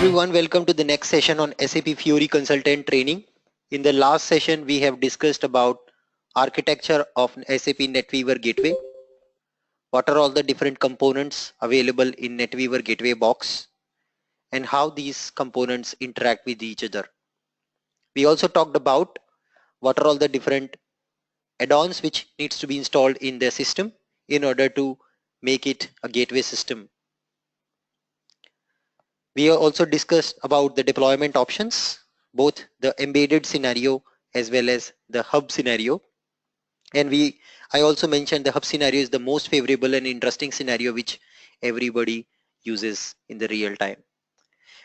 everyone, welcome to the next session on SAP Fiori Consultant Training. In the last session, we have discussed about architecture of SAP NetWeaver Gateway. What are all the different components available in NetWeaver Gateway box and how these components interact with each other. We also talked about what are all the different add-ons which needs to be installed in the system in order to make it a gateway system. We also discussed about the deployment options, both the embedded scenario as well as the hub scenario. And I also mentioned the hub scenario is the most favorable and interesting scenario which everybody uses in the real time.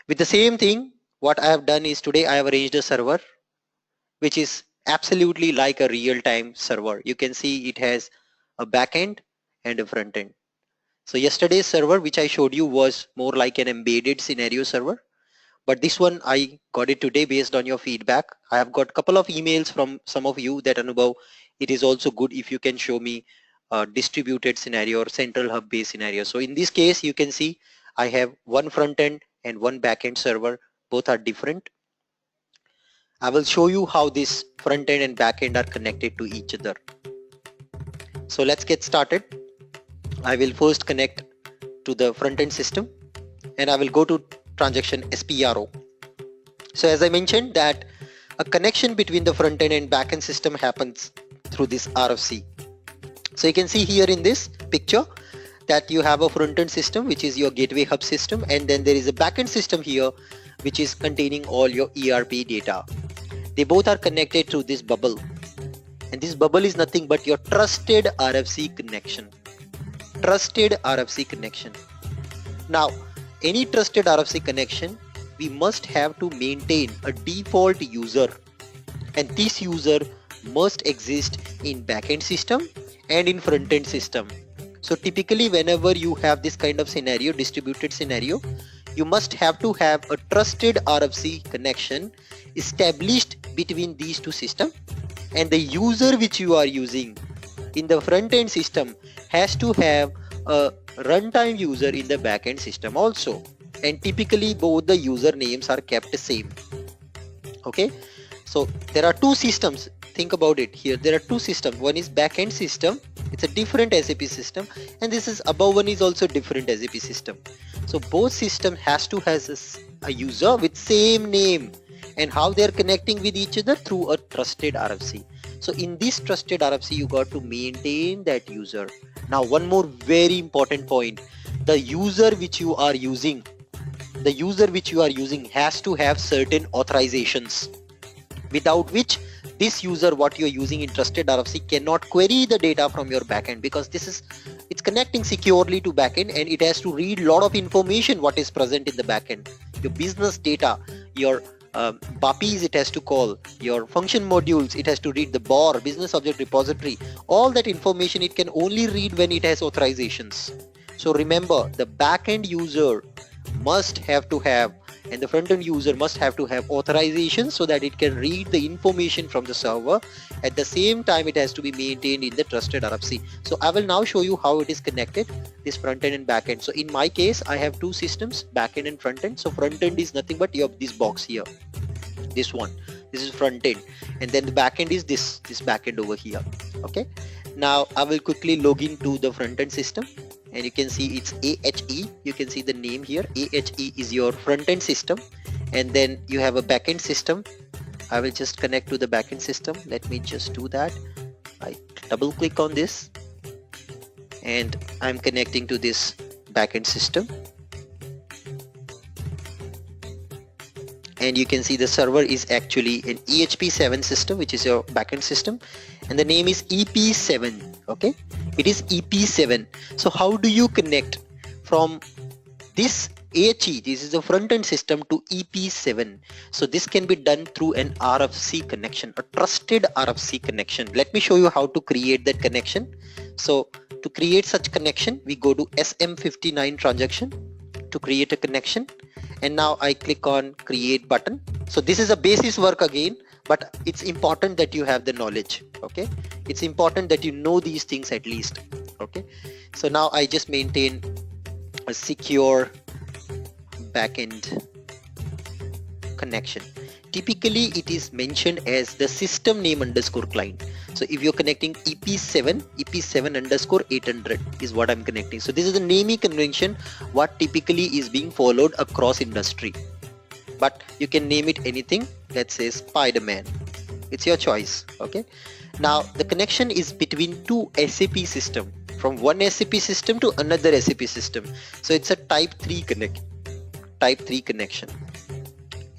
With the same thing, what I have done is today I have arranged a server which is absolutely like a real-time server. You can see it has a backend and a front end. So yesterday's server which I showed you was more like an embedded scenario server, but this one I got it today based on your feedback. I have got a couple of emails from some of you that Anubhav, it is also good if you can show me a distributed scenario or central hub based scenario. So in this case you can see I have one front end and one backend server, both are different. I will show you how this front end and backend are connected to each other. So let's get started. I will first connect to the front-end system and I will go to transaction SPRO. So as I mentioned that a connection between the front-end and back-end system happens through this RFC. So you can see here in this picture that you have a front-end system which is your gateway hub system, and then there is a back-end system here which is containing all your ERP data. They both are connected through this bubble, and this bubble is nothing but your trusted RFC connection. Trusted RFC connection. Now, any trusted RFC connection, we must have to maintain a default user, and this user must exist in backend system and in front-end system. So typically whenever you have this kind of scenario, distributed scenario, you must have to have a trusted RFC connection established between these two systems, and the user which you are using in the front-end system has to have a runtime user in the backend system also, and typically both the user names are kept the same. Okay, so there are two systems. Think about it here. There are two systems. One is backend system. It's a different SAP system, and this is above one is also different SAP system. So both system has to has a user with same name, and how they are connecting with each other through a trusted RFC. So in this trusted RFC, you got to maintain that user. Now one more very important point, the user which you are using has to have certain authorizations, without which this user what you're using in trusted RFC cannot query the data from your backend, because it's connecting securely to backend, and it has to read a lot of information what is present in the backend, your business data, your BAPIs it has to call, your function modules, it has to read the BOR, business object repository, all that information it can only read when it has authorizations. So remember, the backend user must have to have, and the front-end user must have to have authorizations so that it can read the information from the server. At the same time, it has to be maintained in the trusted RFC. So I will now show you how it is connected, this front-end and back-end. So in my case, I have two systems, back-end and front-end. So front-end is nothing but you have this box here, this one. This is front-end, and then the back-end is this back-end over here. Okay. Now I will quickly log into the front-end system. And you can see it's AHE. You can see the name here. AHE is your front-end system, and then you have a back-end system. I will just connect to the back-end system. Let me just do that. I double click on this and I'm connecting to this back-end system. And you can see the server is actually an EHP7 system, which is your backend system, and the name is EP7. Okay, it is EP7. So how do you connect from this AHE, this is the front-end system, to EP7? So this can be done through an RFC connection, a trusted RFC connection. Let me show you how to create that connection. So to create such connection, we go to SM59 transaction to create a connection, and now I click on create button. So this is a basis work again, but it's important that you have the knowledge. Okay, it's important that you know these things at least. Okay, so now I just maintain a secure backend connection. Typically it is mentioned as the system name underscore client. So if you're connecting ep7 underscore 800 is what I'm connecting. So this is the naming convention what typically is being followed across industry, but you can name it anything. Let's say Spider-Man, it's your choice. Okay, now the connection is between two SAP system, from one SAP system to another SAP system. So it's a type 3 connection.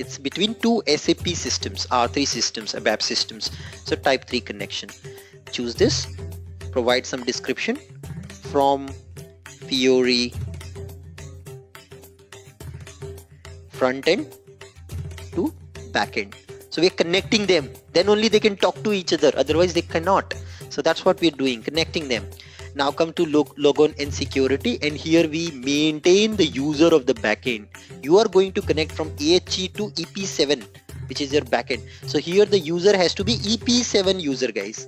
It's between two SAP systems, R3 systems, abap systems. So type 3 connection. Choose this, provide some description from Fiori front end to back end. So we're connecting them, then only they can talk to each other, otherwise they cannot. So that's what we're doing, connecting them. Now come to logon and security, and here we maintain the user of the backend. You are going to connect from AHE to EP7, which is your backend. So here the user has to be EP7 user, guys.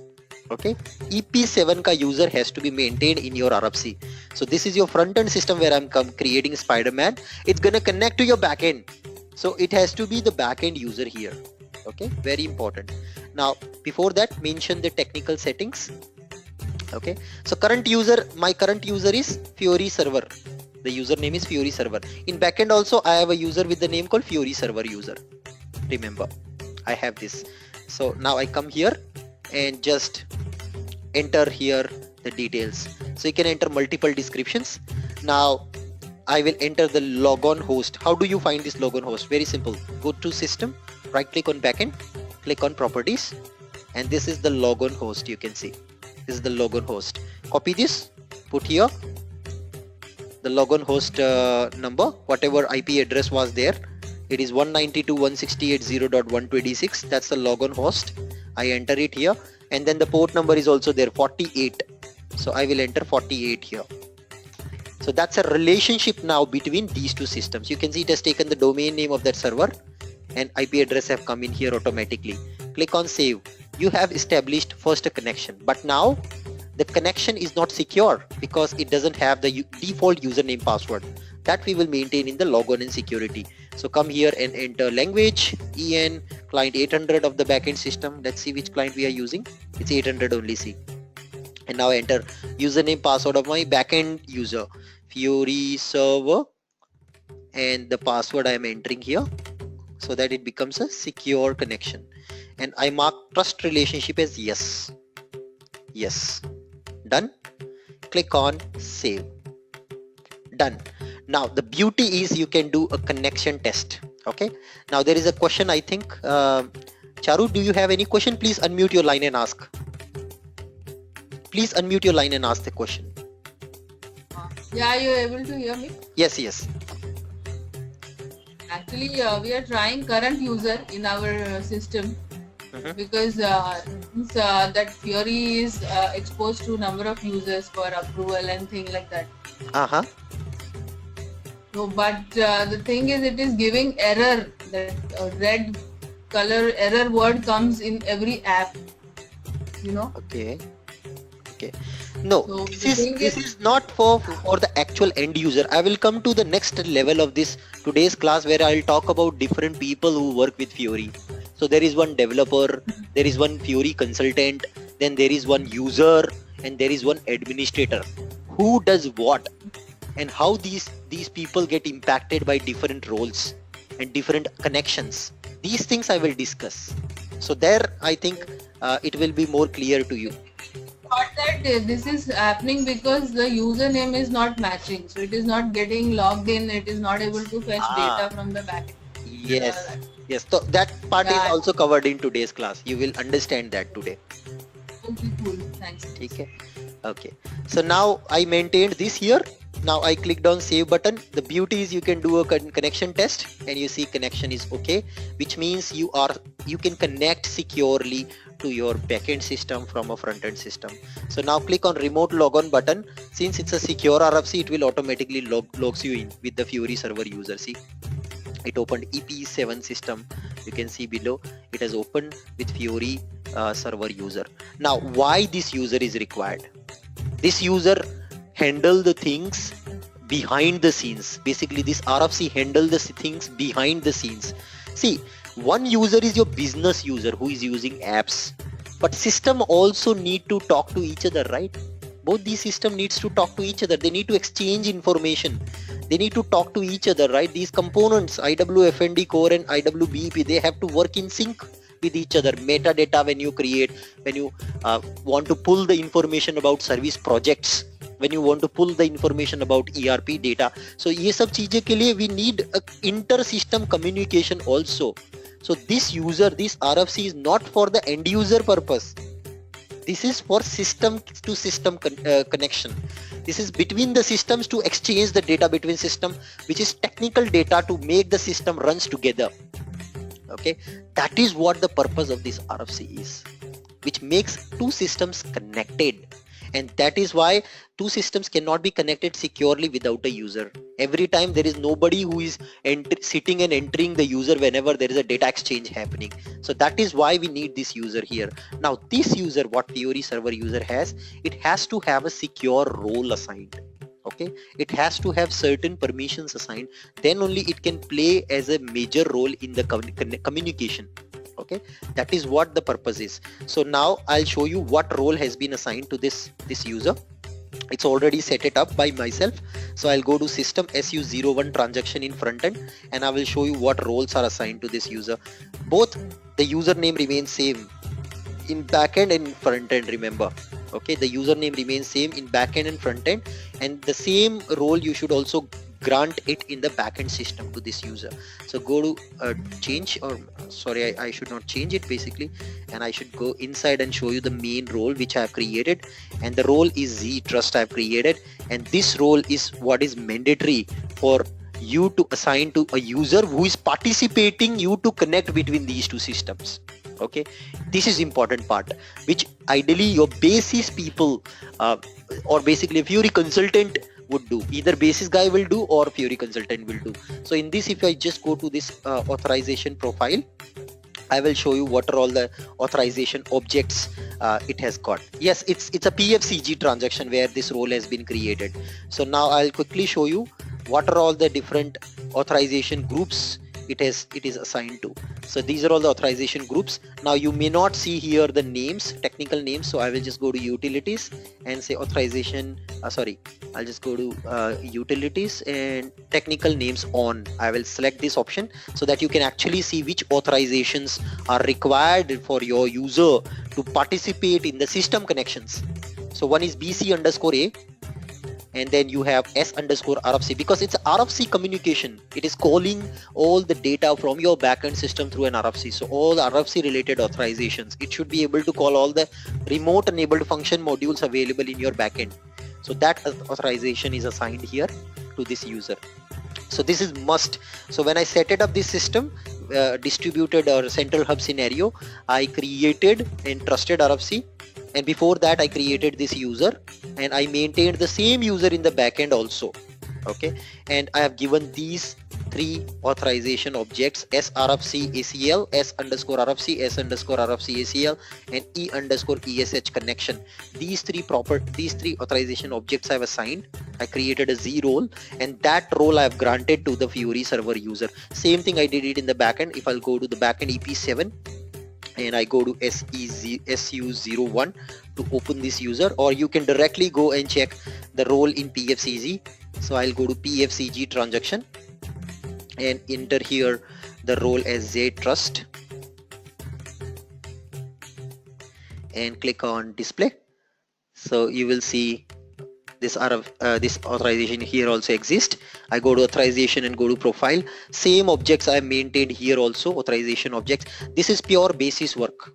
Okay, EP7 ka user has to be maintained in your RFC. So this is your front end system where I'm creating Spider-Man. It's gonna connect to your backend. So it has to be the backend user here. Okay, very important. Now before that, mention the technical settings. Okay, so my current user is Fiori server. The username is Fiori server. In backend also I have a user with the name called Fiori server user. Remember, I have this. So now I come here and just enter here the details. So you can enter multiple descriptions. Now I will enter the logon host. How do you find this logon host? Very simple. Go to system, right click on backend, click on properties, and this is the logon host. You can see this is the logon host. Copy this, put here the logon host number, whatever IP address was there. It is 192.168.0.126. That's the logon host. I enter it here, and then the port number is also there, 48. So I will enter 48 here. So that's a relationship now between these two systems. You can see it has taken the domain name of that server and IP address have come in here automatically. Click on save. You have established first a connection, but now the connection is not secure because it doesn't have the default username password that we will maintain in the logon and security. So come here and enter language, EN, client 800 of the backend system. Let's see which client we are using. It's 800 only, see. And now enter username password of my backend user, Fiori server, and the password I am entering here so that it becomes a secure connection. And I mark trust relationship as yes. Yes. Done. Click on save. Done. Now the beauty is you can do a connection test. Okay. Now there is a question, I think. Charu, do you have any question? Please unmute your line and ask. Please unmute your line and ask the question. Yeah, are you able to hear me? Yes, yes. Actually, we are trying current user in our system because that Fiori is exposed to number of users for approval and thing like that. So, but the thing is, it is giving error. That red color error word comes in every app. You know. Okay. Okay. No, so this is not for the actual end user. I will come to the next level of this today's class where I'll talk about different people who work with Fiori. So there is one developer, there is one Fiori consultant, then there is one user, and there is one administrator. Who does what, and how these people get impacted by different roles and different connections. These things I will discuss. So there I think it will be more clear to you. But that this is happening because the username is not matching, so it is not getting logged in. It is not able to fetch data from the backend. Yes, yes. So that part is also covered in today's class. You will understand that today. Okay, cool. Thanks. Okay. Okay. So now I maintained this here. Now I clicked on save button. The beauty is you can do a connection test, and you see connection is okay, which means you can connect securely to your backend system from a front-end system. So now click on remote logon button. Since it's a secure RFC, it will automatically logs you in with the Fiori server user. See, it opened EP7 system. You can see below it has opened with Fiori server user. Now why this user is required? This user handle the things behind the scenes. Basically this RFC handle the things behind the scenes. See, one user is your business user who is using apps, but system also need to talk to each other, right? Both these system needs to talk to each other. They need to exchange information. They need to talk to each other, right? These components, IWFND core and IWBEP, they have to work in sync with each other. Metadata when you create, when you want to pull the information about service projects, when you want to pull the information about ERP data. So ये सब चीजें के लिए we need a inter-system communication also. So this user, this RFC is not for the end user purpose. This is for system to system connection. This is between the systems to exchange the data between system, which is technical data to make the system runs together. Okay, that is what the purpose of this RFC is, which makes two systems connected. And that is why two systems cannot be connected securely without a user. Every time there is nobody who is sitting and entering the user whenever there is a data exchange happening. So that is why we need this user here. Now this user, what Fiori server user has, it has to have a secure role assigned. Okay, it has to have certain permissions assigned. Then only it can play as a major role in the communication. Okay, that is what the purpose is. So now I'll show you what role has been assigned to this user. It's already set it up by myself. So I'll go to system SU01 transaction in front end, and I will show you what roles are assigned to this user. Both the username remains same in backend and in front end, remember. Okay, the username remains same in backend and front end, and the same role you should also grant it in the backend system to this user. So go to change, or sorry, I should not change it basically, and I should go inside and show you the main role which I have created, and the role is Z trust I have created, and this role is what is mandatory for you to assign to a user who is participating you to connect between these two systems. Okay, this is important part, which ideally your basis people or basically a Fiori consultant would do. Either basis guy will do or Fiori consultant will do. So in this, if I just go to this authorization profile, I will show you what are all the authorization objects it has got. Yes, it's a PFCG transaction where this role has been created. So now I'll quickly show you what are all the different authorization groups it is assigned to. So these are all the authorization groups. Now you may not see here the names, technical names, so I will just go to utilities and say authorization, I'll just go to utilities and technical names on. I will select this option so that you can actually see which authorizations are required for your user to participate in the system connections. So one is BC_A, and then you have S_RFC, because it's RFC communication. It is calling all the data from your backend system through an RFC. So all the RFC related authorizations, it should be able to call all the remote enabled function modules available in your backend. So that authorization is assigned here to this user. So this is must. So when I set it up this system, distributed or central hub scenario, I created and trusted RFC. And before that I created this user and I maintained the same user in the backend also. Okay, and I have given these three authorization objects: SRFC ACL, S_RFC, S_RFC ACL, and E_ESH connection. These three authorization objects I have assigned. I created a Z role, and that role I have granted to the Fiori server user. Same thing I did it in the backend. If I'll go to the backend EP7 and I go to SU01 to open this user, or you can directly go and check the role in PFCG. So I'll go to PFCG transaction and enter here the role as Z trust and click on display. So you will see this authorization here also exists. I go to authorization and go to profile. Same objects I maintained here also, authorization objects. This is pure basis work.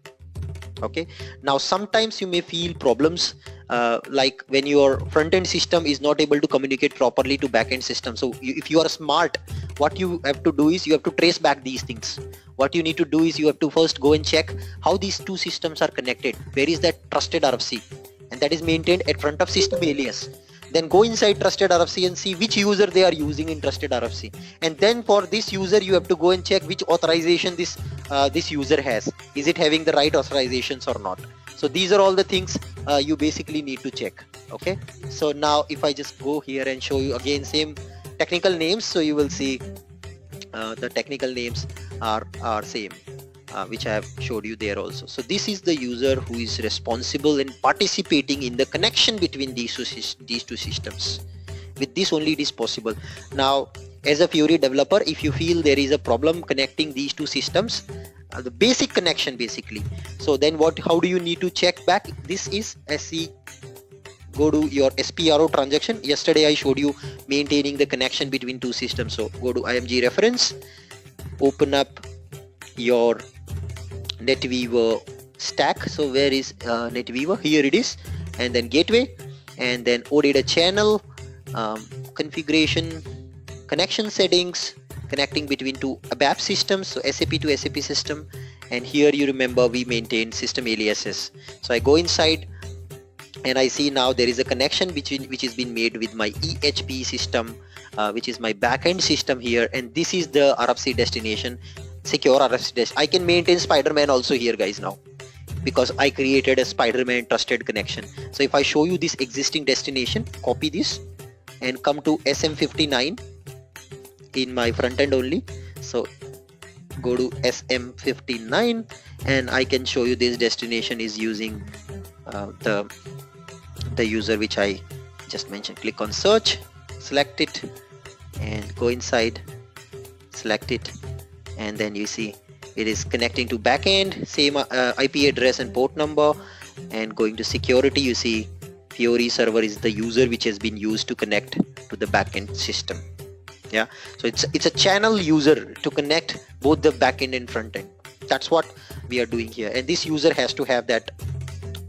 Okay, now sometimes you may feel problems like when your front-end system is not able to communicate properly to back-end system. So if you are smart, what you have to do is you have to trace back these things. What you need to do is you have to first go and check how these two systems are connected. Where is that trusted RFC? And that is maintained at front of system alias. Then go inside trusted RFC and see which user they are using in trusted RFC. And then for this user, you have to go and check which authorization this user has. Is it having the right authorizations or not? So these are all the things you basically need to check. Okay. So now if I just go here and show you again same technical names, so you will see the technical names are same, which I have showed you there also. So this is the user who is responsible and participating in the connection between these two systems. With this only it is possible. Now, as a Fiori developer, if you feel there is a problem connecting these two systems, the basic connection basically. So then how do you need to check back? This is SE. Go to your SPRO transaction. Yesterday I showed you maintaining the connection between two systems. So go to IMG reference, open up your NetWeaver stack. So where is NetWeaver? Here it is. And then gateway, and then OData channel, configuration, connection settings, connecting between two ABAP systems, so SAP to SAP system. And here you remember we maintain system aliases. So I go inside and I see now there is a connection which has been made with my EHP system, which is my backend system here, and this is the RFC destination, secure RFC destination. I can maintain Spider-Man also here, guys, now, because I created a Spider-Man trusted connection. So if I show you this existing destination, copy this and come to SM59 in my front end only. So go to SM59 and I can show you this destination is using the user which I just mentioned. Click on search, select it and go inside, select it, and then you see it is connecting to backend, same IP address and port number. And going to security, you see Fiori server is the user which has been used to connect to the backend system. Yeah, so it's a channel user to connect both the backend and front end. That's what we are doing here, and this user has to have that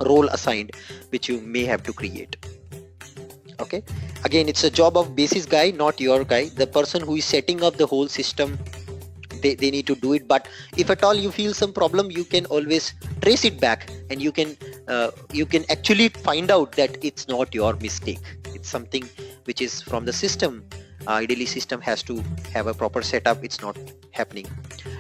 role assigned which you may have to create. Okay, again, it's a job of basis guy, not your guy. The person who is setting up the whole system, they need to do it. But if at all you feel some problem, you can always trace it back, and you can actually find out that it's not your mistake. It's something which is from the system. Ideally system has to have a proper setup. It's not happening.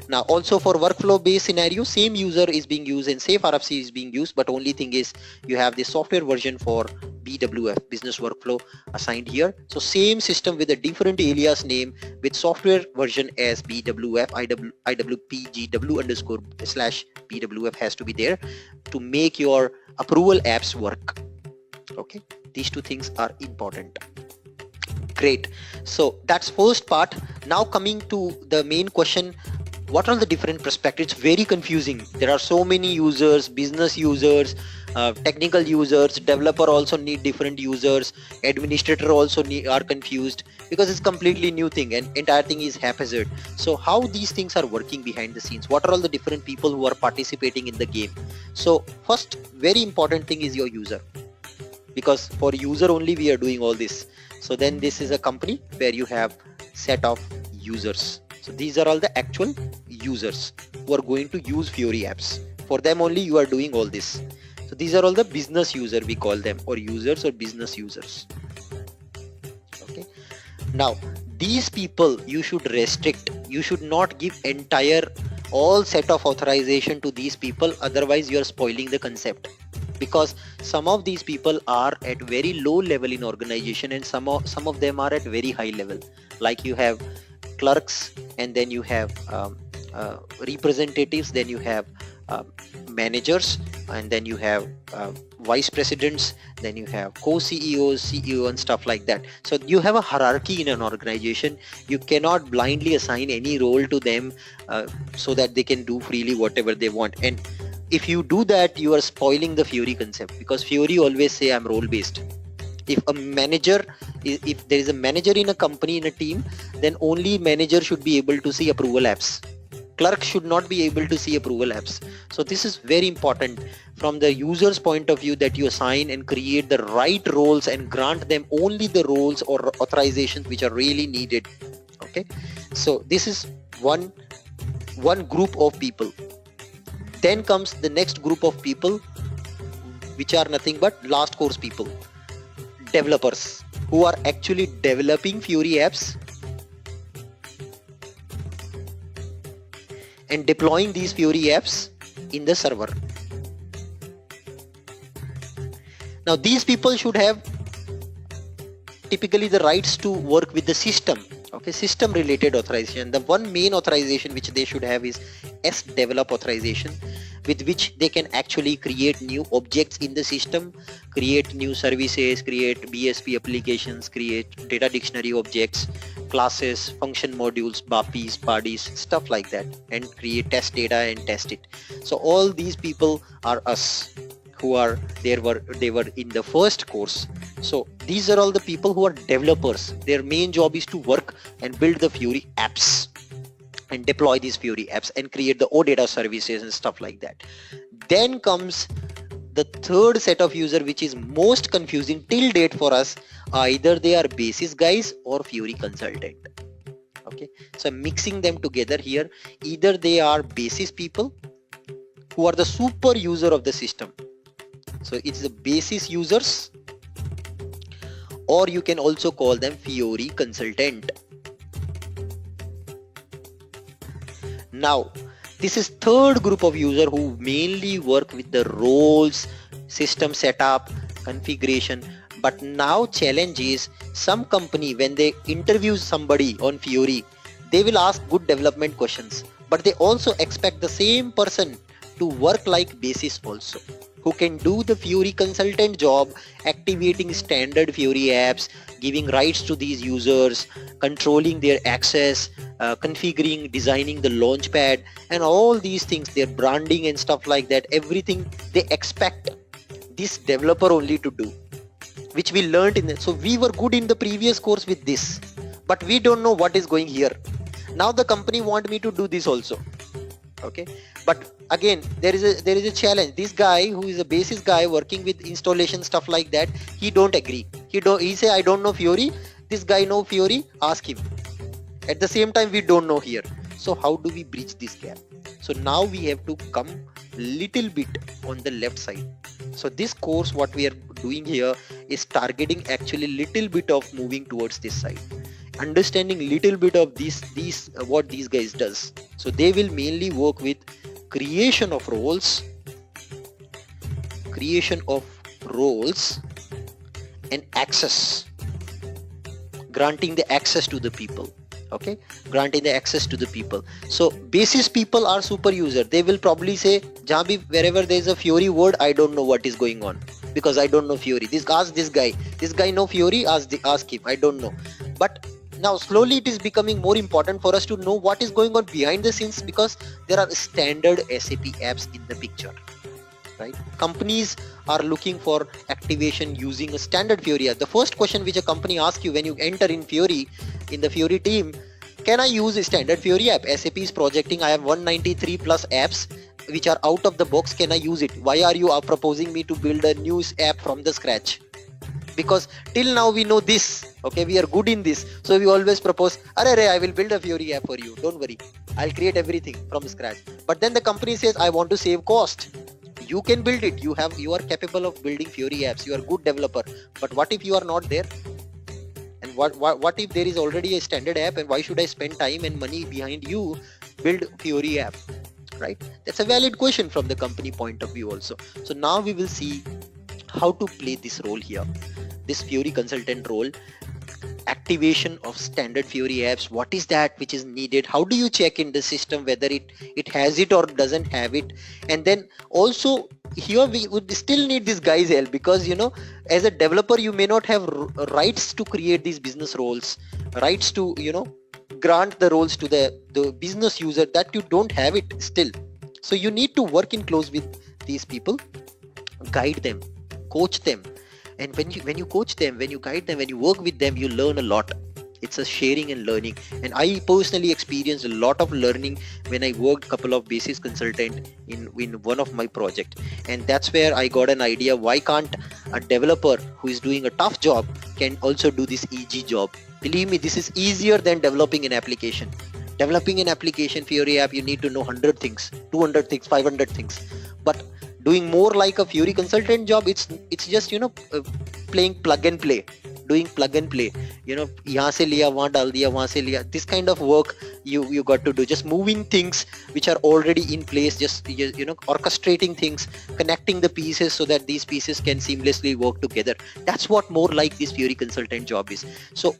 Now also for workflow based scenario, same user is being used and safe RFC is being used, but only thing is you have the software version for BWF, business workflow, assigned here. So same system with a different alias name with software version as BWF, IWPGW underscore slash BWF has to be there to make your approval apps work. Okay, these two things are important. Great. So that's first part. Now coming to the main question, what are the different perspectives? It's very confusing. There are so many users, business users, technical users, developer also need different users, administrator also are confused because it's completely new thing and entire thing is haphazard. So how these things are working behind the scenes? What are all the different people who are participating in the game? So first, very important thing is your user, because for user only we are doing all this. So then this is a company where you have set of users. So these are all the actual users who are going to use Fiori apps. For them only you are doing all this. So these are all the business user, we call them, or users or business users. Okay. Now these people you should restrict. You should not give entire all set of authorization to these people. Otherwise you are spoiling the concept. Because some of these people are at very low level in organization and some of them are at very high level. Like you have clerks, and then you have representatives, then you have managers, and then you have vice presidents, then you have co-CEOs, CEO and stuff like that. So you have a hierarchy in an organization. You cannot blindly assign any role to them so that they can do freely whatever they want. And if you do that, you are spoiling the Fiori concept, because Fiori always say I'm role based. If there is a manager in a company, in a team, then only manager should be able to see approval apps. Clerk should not be able to see approval apps. So this is very important from the user's point of view, that you assign and create the right roles and grant them only the roles or authorizations which are really needed. Okay, so this is one group of people. Then comes the next group of people, which are nothing but last course people, developers who are actually developing Fiori apps and deploying these Fiori apps in the server. Now these people should have typically the rights to work with the system. Okay, a system related authorization. The one main authorization which they should have is S develop authorization, with which they can actually create new objects in the system, create new services, create BSP applications, create data dictionary objects, classes, function modules, BAPIs, PADIs, stuff like that, and create test data and test it. So all these people are us who are they were in the first course. So these are all the people who are developers. Their main job is to work and build the Fiori apps and deploy these Fiori apps and create the OData services and stuff like that. Then comes the third set of user, which is most confusing till date for us. Either they are basis guys or Fiori consultant. Okay, so I'm mixing them together here. Either they are basis people who are the super user of the system. So it's the basis users, or you can also call them Fiori consultant. Now, this is third group of user who mainly work with the roles, system setup, configuration. But now challenge is, some company when they interview somebody on Fiori, they will ask good development questions, but they also expect the same person to work like basis also, who can do the Fiori consultant job, activating standard Fiori apps, giving rights to these users, controlling their access, configuring, designing the launchpad, and all these things, their branding and stuff like that. Everything they expect this developer only to do, which we learned in it. So we were good in the previous course with this, but we don't know what is going here. Now the company want me to do this also. Okay, but again there is a challenge. This guy who is a basis guy working with installation stuff like that, he don't agree. He say, I don't know Fiori. This guy know Fiori, ask him. At the same time, we don't know here. So how do we bridge this gap? So now we have to come little bit on the left side. So this course, what we are doing here is targeting actually little bit of moving towards this side, understanding little bit of these what these guys does. So they will mainly work with creation of roles and access, granting the access to the people. Okay, granting the access to the people. So basis people are super user. They will probably say, Jabi, wherever there is a Fiori word, I don't know what is going on because I don't know Fiori. Ask this guy know Fiori, ask him, I don't know. But now slowly it is becoming more important for us to know what is going on behind the scenes, because there are standard SAP apps in the picture, right? Companies are looking for activation using a standard Fiori app. The first question which a company asks you when you enter in Fiori, in the Fiori team, can I use a standard Fiori app? SAP is projecting, I have 193 plus apps which are out of the box. Can I use it? Why are you proposing me to build a new app from the scratch? Because till now we know this, okay, we are good in this, so we always propose, I will build a Fiori app for you, don't worry, I'll create everything from scratch. But then the company says, I want to save cost. You can build it, you are capable of building Fiori apps, you are a good developer, but what if you are not there? And what if there is already a standard app, and why should I spend time and money behind you build Fiori app, right? That's a valid question from the company point of view also. So now we will see how to play this role here, this Fiori consultant role, activation of standard Fiori apps. What is that which is needed? How do you check in the system whether it has it or doesn't have it? And then also here we would still need this guy's help, because as a developer you may not have rights to create these business roles, rights to grant the roles to the business user, that you don't have it still. So you need to work in close with these people, guide them, coach them. And when you coach them, when you guide them, when you work with them, you learn a lot. It's a sharing and learning. And I personally experienced a lot of learning when I worked couple of basis consultant in one of my project. And that's where I got an idea, why can't a developer who is doing a tough job can also do this easy job? Believe me, this is easier than developing an application. Developing an application, Fiori app, you need to know 100 things, 200 things, 500 things. But doing more like a Fiori consultant job, it's just playing plug and play, doing plug and play. Yahan se liya, wahan dal diya, wahan se liya. This kind of work you got to do, just moving things which are already in place, just orchestrating things, connecting the pieces so that these pieces can seamlessly work together. That's what more like this Fiori consultant job is. So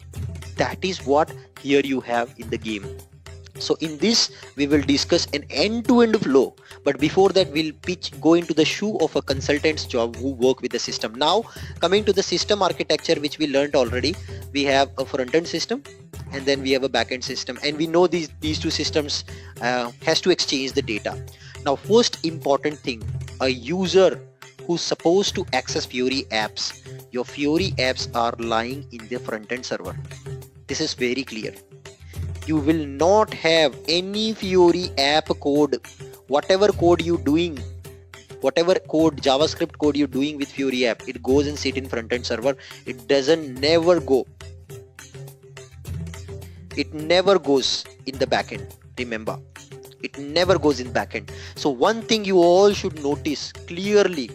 that is what here you have in the game. So in this we will discuss an end-to-end flow, but before that we'll go into the shoe of a consultant's job who work with the system. Now coming to the system architecture, which we learned already, we have a front-end system and then we have a back-end system, and we know these two systems has to exchange the data. Now first important thing, a user who's supposed to access Fiori apps, your Fiori apps are lying in the front-end server. This is very clear. You will not have any Fiori app code. Whatever code you doing, whatever code, JavaScript code you're doing with Fiori app, it goes and sit in front-end server. It doesn't never go. It never goes in the backend. Remember, it never goes in backend. So one thing you all should notice clearly,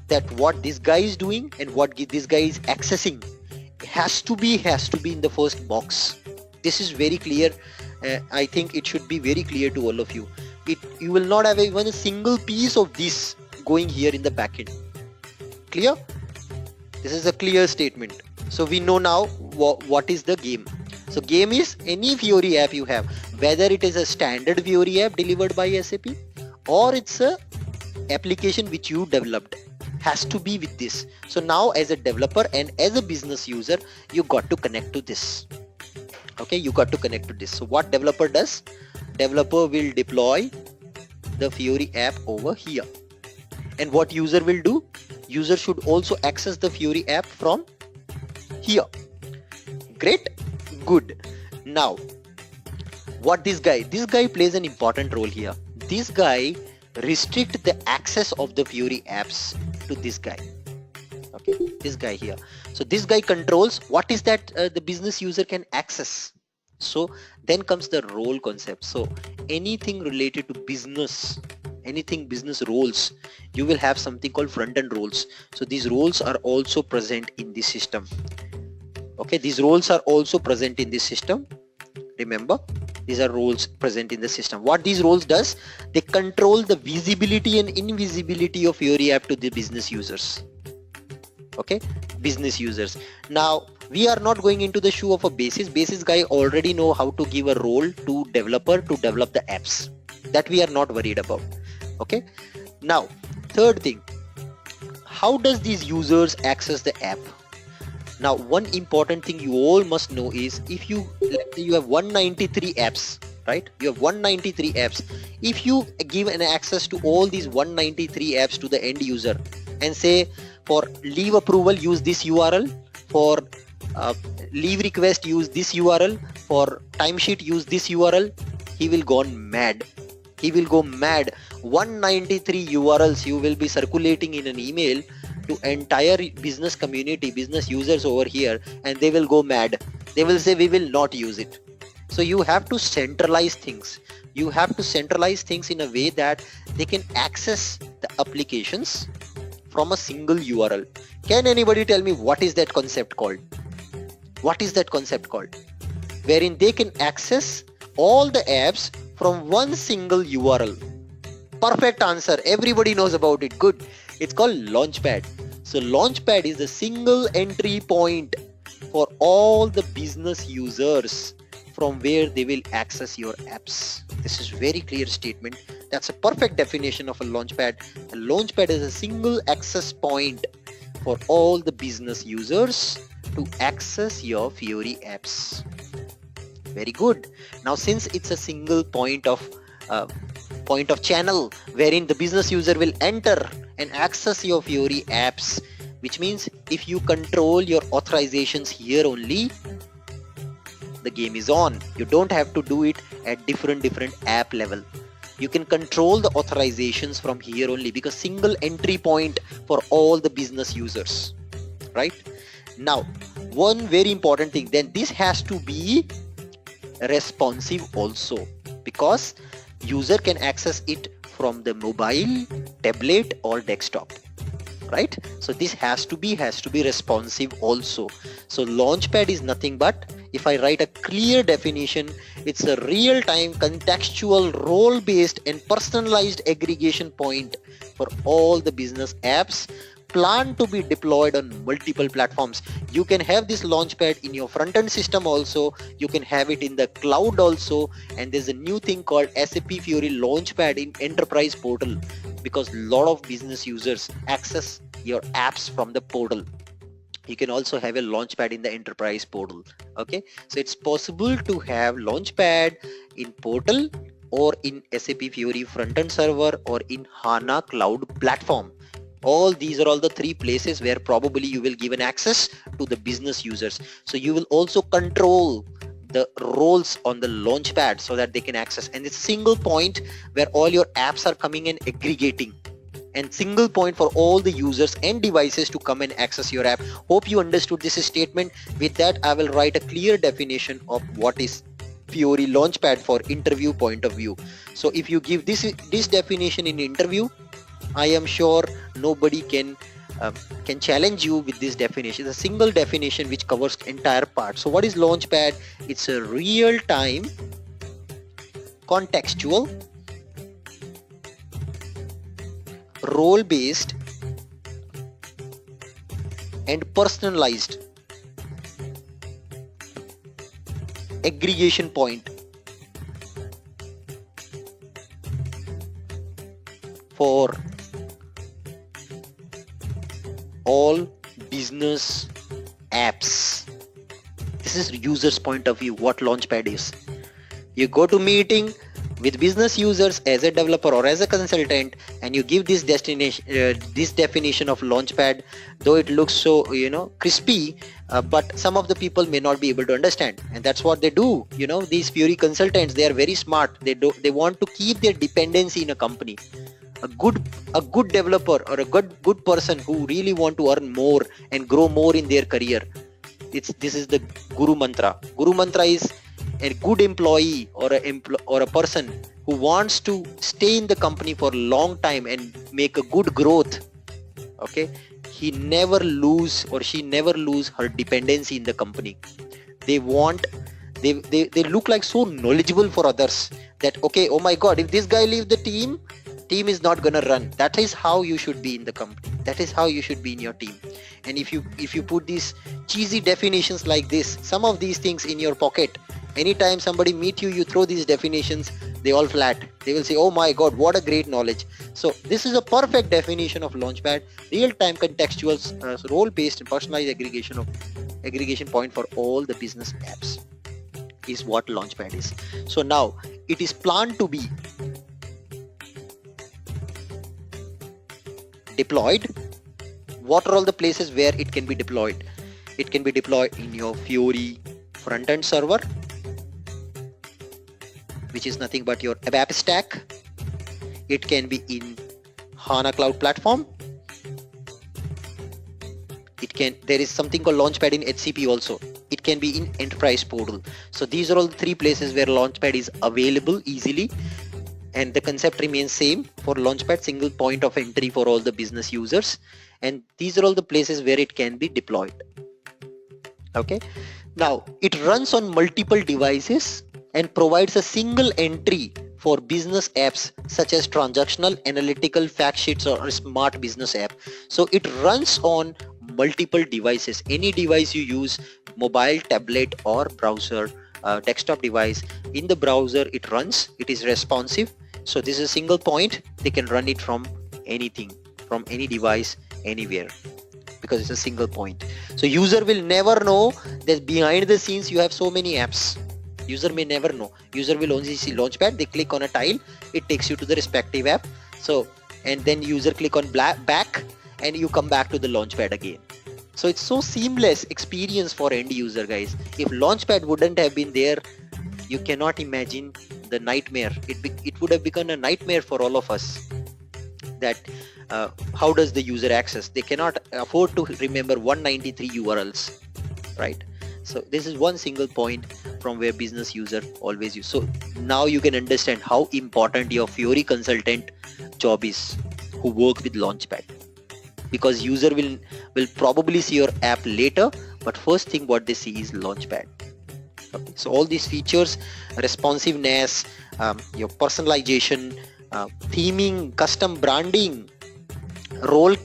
that what this guy is doing and what this guy is accessing has to be in the first box. This is very clear. I think it should be very clear to all of you. You will not have even a single piece of this going here in the backend. Clear? This is a clear statement. So we know now what is the game. So game is any Fiori app you have, whether it is a standard Fiori app delivered by SAP or it's a application which you developed, has to be with this. So now as a developer and as a business user, you got to connect to this. Okay, you got to connect to this. So what developer does? Developer will deploy the Fiori app over here. And what user will do? User should also access the Fiori app from here. Great, good. Now, what this guy plays an important role here. This guy restrict the access of the Fiori apps to this guy. Okay, this guy here. So this guy controls what is that the business user can access. So then comes the role concept. So anything related to business, anything business roles, you will have something called front-end roles. So these roles are also present in this system. Okay, these roles are also present in this system. Remember, these are roles present in the system. What these roles does, they control the visibility and invisibility of Fiori app to the business users. Okay, business users. Now we are not going into the shoe of a basis guy already know how to give a role to developer to develop the apps. That we are not worried about. Okay, now third thing, how does these users access the app? Now one important thing you all must know is, if you, let's say you have 193 apps, right? You have 193 apps. If you give an access to all these 193 apps to the end user and say, for leave approval use this URL, for leave request use this URL, for timesheet use this URL, he will go mad. He will go mad. 193 URLs you will be circulating in an email to entire business community, business users over here, and they will go mad. They will say we will not use it. So you have to centralize things. You have to centralize things in a way that they can access the applications from a single URL. Can anybody tell me what is that concept called? What is that concept called? Wherein they can access all the apps from one single URL. Perfect answer. Everybody knows about it. Good. It's called launchpad. So launchpad is the single entry point for all the business users from where they will access your apps. This is very clear statement. That's a perfect definition of a launchpad. A launchpad is a single access point for all the business users to access your Fiori apps. Very good. Now since it's a single point of channel wherein the business user will enter and access your Fiori apps, which means if you control your authorizations here only, the game is on. You don't have to do it at different app level. You can control the authorizations from here only, because single entry point for all the business users, right? Now one very important thing, then this has to be responsive also, because user can access it from the mobile, tablet or desktop, right? So this has to be responsive also. So launchpad is nothing but, if I write a clear definition, it's a real-time contextual role-based and personalized aggregation point for all the business apps planned to be deployed on multiple platforms. You can have this launchpad in your front-end system also, you can have it in the cloud also, and there's a new thing called SAP Fiori launchpad in enterprise portal, because a lot of business users access your apps from the portal. You can also have a launchpad in the enterprise portal. Okay, so it's possible to have launchpad in portal or in SAP Fiori front-end server or in HANA cloud platform. All these are all the three places where probably you will give an access to the business users. So you will also control the roles on the launchpad so that they can access, and it's a single point where all your apps are coming and aggregating, and single point for all the users and devices to come and access your app. Hope you understood this statement. With that, I will write a clear definition of what is Fiori launchpad for interview point of view. So if you give this definition in interview, I am sure nobody can challenge you with this definition. It's a single definition which covers entire part. So what is launchpad? It's a real-time contextual role-based and personalized aggregation point for all business apps. This is user's point of view what launchpad is. You go to meeting with business users as a developer or as a consultant, and you give this destination, this definition of launchpad, though it looks so crispy, but some of the people may not be able to understand, and that's what they do. These Fiori consultants, they are very smart. They want to keep their dependency in a company. A good developer or a good person who really want to earn more and grow more in their career, this is the guru mantra. Guru mantra is a good employee or a person who wants to stay in the company for a long time and make a good growth. Okay, he never lose or she never lose her dependency in the company. They look like so knowledgeable for others that, okay, oh my god, if this guy leaves the team is not gonna run. That is how you should be in the company. That is how you should be in your team. And if you put these cheesy definitions like this, some of these things in your pocket, anytime somebody meet you, you throw these definitions, they all flat. They will say, oh my god, what a great knowledge. So this is a perfect definition of launchpad. Real-time contextual role-based and personalized aggregation point for all the business apps is what launchpad is. So now it is planned to be deployed. What are all the places where it can be deployed? It can be deployed in your Fiori front-end server, which is nothing but your abap stack. It can be in HANA cloud platform. There is something called launchpad in HCP also. It can be in enterprise portal. So these are all the three places where launchpad is available easily. And the concept remains same for launchpad, single point of entry for all the business users. And these are all the places where it can be deployed. Okay. Now it runs on multiple devices and provides a single entry for business apps such as transactional, analytical, fact sheets, or a smart business app. So it runs on multiple devices. Any device you use, mobile, tablet, or browser, desktop device. In the browser it runs, it is responsive. So this is a single point. They can run it from anything, from any device, anywhere, because it's a single point. So user will never know that behind the scenes you have so many apps. User may never know. User will only see launchpad. They click on a tile, it takes you to the respective app. So, and then user click on back and you come back to the launchpad again. So it's so seamless experience for end user, guys. If launchpad wouldn't have been there, you cannot imagine the nightmare. It would have become a nightmare for all of us. That how does the user access? They cannot afford to remember 193 URLs, right? So this is one single point from where business user always use. So now you can understand how important your Fiori consultant job is who work with launchpad, because user will probably see your app later, but first thing what they see is launchpad. Okay. So all these features, responsiveness, your personalization, theming, custom branding, role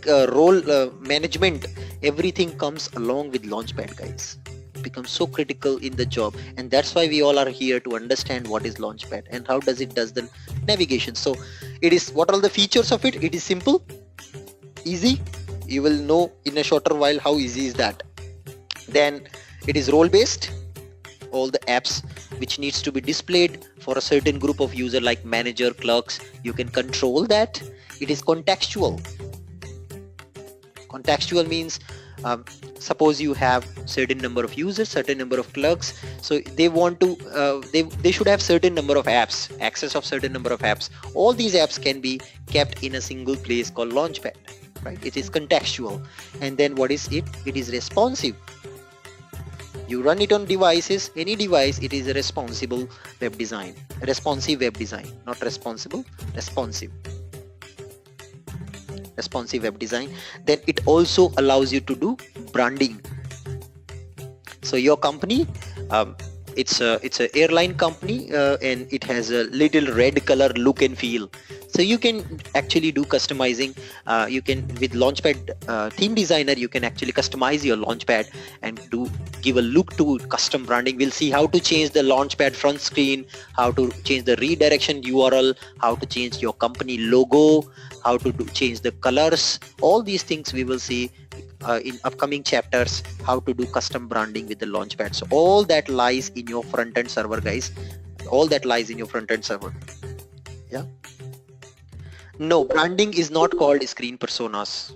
management, everything comes along with launchpad, guys. It becomes so critical in the job, and that's why we all are here to understand what is launchpad and how does it does the navigation. So it is, what are the features of it? It is simple, easy. You will know in a shorter while how easy is that. Then it is role based. All the apps which needs to be displayed for a certain group of user like manager, clerks, you can control that. It is contextual. Contextual means suppose you have certain number of users, certain number of clerks, so they want to they should have certain number of apps, access of certain number of apps. All these apps can be kept in a single place called launchpad, right? It is contextual. And then what is it? It is responsive. You run it on devices, any device. It is a responsive web design, not responsible, responsive web design. Then it also allows you to do branding. So your company, it's a airline company, and it has a little red color look and feel. So you can actually do customizing. You can, with Launchpad theme designer, you can actually customize your Launchpad and give a look to custom branding. We'll see how to change the Launchpad front screen, how to change the redirection URL, how to change your company logo, how to change the colors. All these things we will see in upcoming chapters, how to do custom branding with the Launchpad. So all that lies in your front-end server, guys. All that lies in your front-end server. Yeah. No, branding is not called screen personas.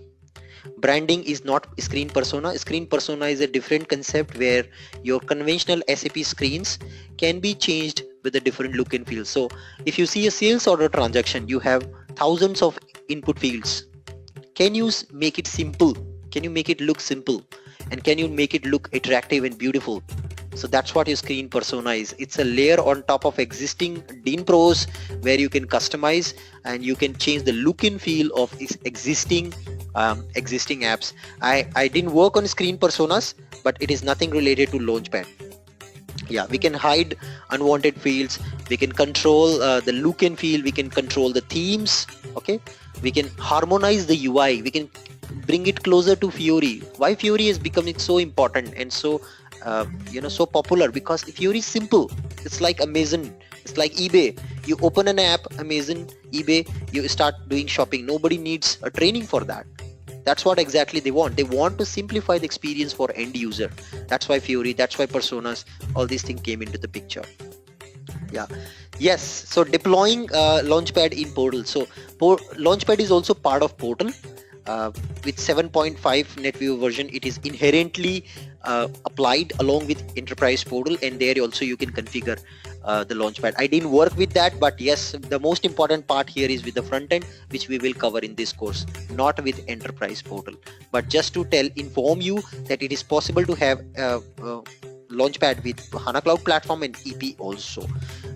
Branding is not screen persona. Screen persona is a different concept where your conventional SAP screens can be changed with a different look and feel. So if you see a sales order transaction, you have thousands of input fields. Can you make it simple? Can you make it look simple? And can you make it look attractive and beautiful? So that's what your screen persona is. It's a layer on top of existing Dean Pros where you can customize and you can change the look and feel of existing apps. I didn't work on screen personas, but it is nothing related to Launchpad. Yeah, we can hide unwanted fields. We can control the look and feel. We can control the themes. Okay, we can harmonize the UI. We can bring it closer to Fiori. Why Fiori is becoming so important and so so popular? Because Fiori is simple. It's like Amazon. It's like eBay. You open an app, Amazon, eBay, you start doing shopping. Nobody needs a training for that. That's what exactly they want. They want to simplify the experience for end user. That's why Fiori, that's why personas, all these things came into the picture. Yeah. Yes. So deploying Launchpad in Portal. So Launchpad is also part of Portal. With 7.5 NetView version, it is inherently applied along with Enterprise Portal, and there also you can configure the Launchpad. I didn't work with that, but yes, the most important part here is with the front end, which we will cover in this course, not with Enterprise Portal. But just to inform you that it is possible to have Launchpad with HANA Cloud Platform and EP also.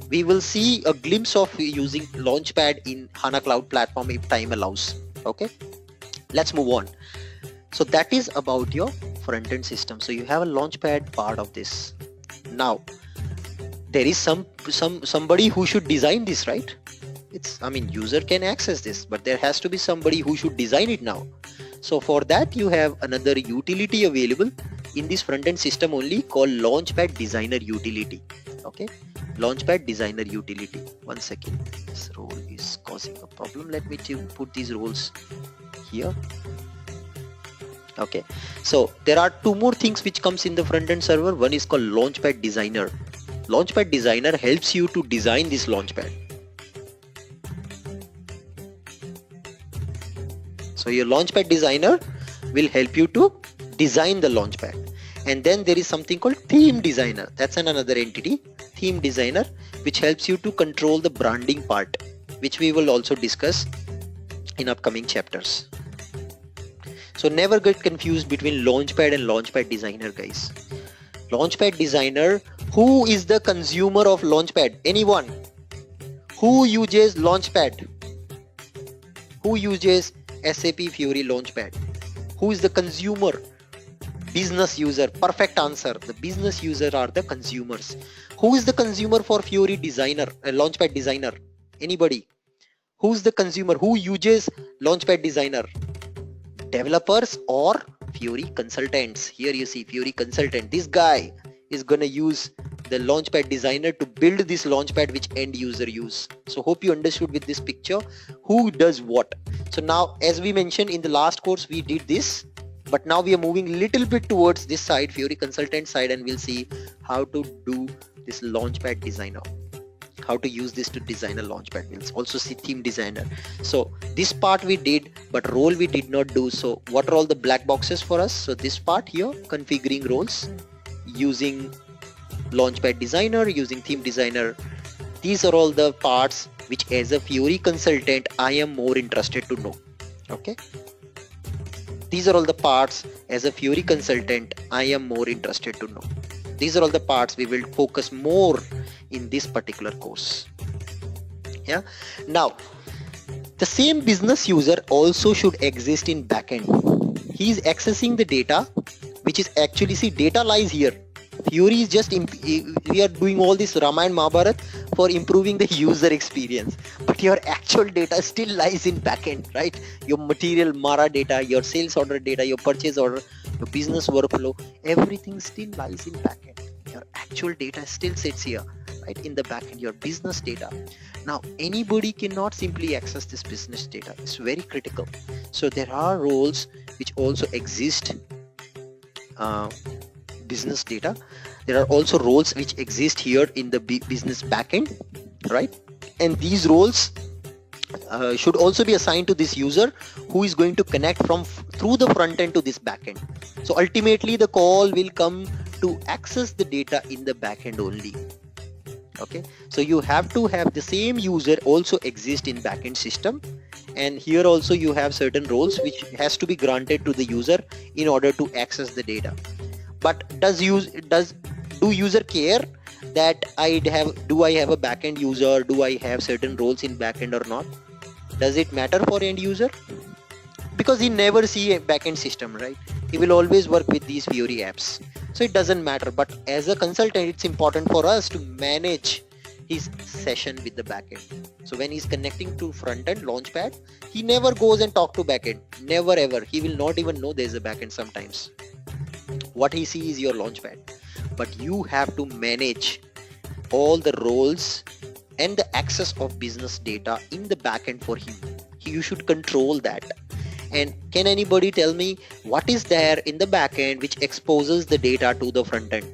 We will see a glimpse of using Launchpad in HANA Cloud Platform if time allows. Okay. Let's move on. So that is about your front-end system. So you have a Launchpad part of this. Now there is somebody who should design this, right? User can access this, but there has to be somebody who should design it now. So for that you have another utility available in this front-end system only called Launchpad Designer Utility. Okay, Launchpad Designer Utility. One second, this role is causing a problem. Let me put these roles here. Okay, so there are two more things which comes in the front-end server. One is called Launchpad Designer. Launchpad Designer helps you to design this Launchpad. So your Launchpad Designer will help you to design the Launchpad. And then there is something called Theme Designer. That's another entity, Theme Designer, which helps you to control the branding part, which we will also discuss in upcoming chapters. So never get confused between Launchpad and Launchpad Designer, guys. Launchpad Designer, who is the consumer of Launchpad? Anyone? Who uses Launchpad? Who uses SAP Fiori Launchpad? Who is the consumer? Business user. Perfect answer. The business user are the consumers. Who is the consumer for Fiori Designer, Launchpad Designer? Anybody? Who's the consumer? Who uses Launchpad Designer? developers or Fiori consultants. Here you see Fiori consultant. This guy is gonna use the launchpad designer to build this launchpad which end user use. So hope you understood with this picture who does what. So now, as we mentioned in the last course, we did this, but now we are moving little bit towards this side, Fiori consultant side, and we'll see how to do this launchpad designer, how to use this to design a launchpad. We'll also see theme designer. So this part we did, but role we did not do. So what are all the black boxes for us? So this part here, configuring roles, using launchpad designer, using theme designer. These are all the parts which as a Fiori consultant I am more interested to know. Okay, these are all the parts as a Fiori consultant I am more interested to know. These are all the parts we will focus more in this particular course. Yeah. Now the same business user also should exist in backend. He is accessing the data, which is actually, see, data lies here. Fiori is just, we are doing all this Ramayana Mahabharat for improving the user experience, but your actual data still lies in backend, right? Your material Mara data, your sales order data, your purchase order, your business workflow, everything still lies in backend. Your actual data still sits here, right, in the backend, your business data. Now anybody cannot simply access this business data. It's very critical. So there are roles which also exist, business data. There are also roles which exist here in the business backend, right? And these roles should also be assigned to this user who is going to connect from through the front end to this backend. So ultimately the call will come to access the data in the backend only. Okay, so you have to have the same user also exist in backend system, and here also you have certain roles which has to be granted to the user in order to access the data. But do user care that do I have a backend user, do I have certain roles in backend or not? Does it matter for end user? Because he never see a backend system, right? He will always work with these Fiori apps, so it doesn't matter. But as a consultant, it's important for us to manage his session with the backend. So when he's connecting to front end launchpad, he never goes and talk to backend, never ever. He will not even know there's a backend sometimes. What he sees is your launchpad, but you have to manage all the roles and the access of business data in the backend for him. You should control that. And can anybody tell me what is there in the backend which exposes the data to the front end?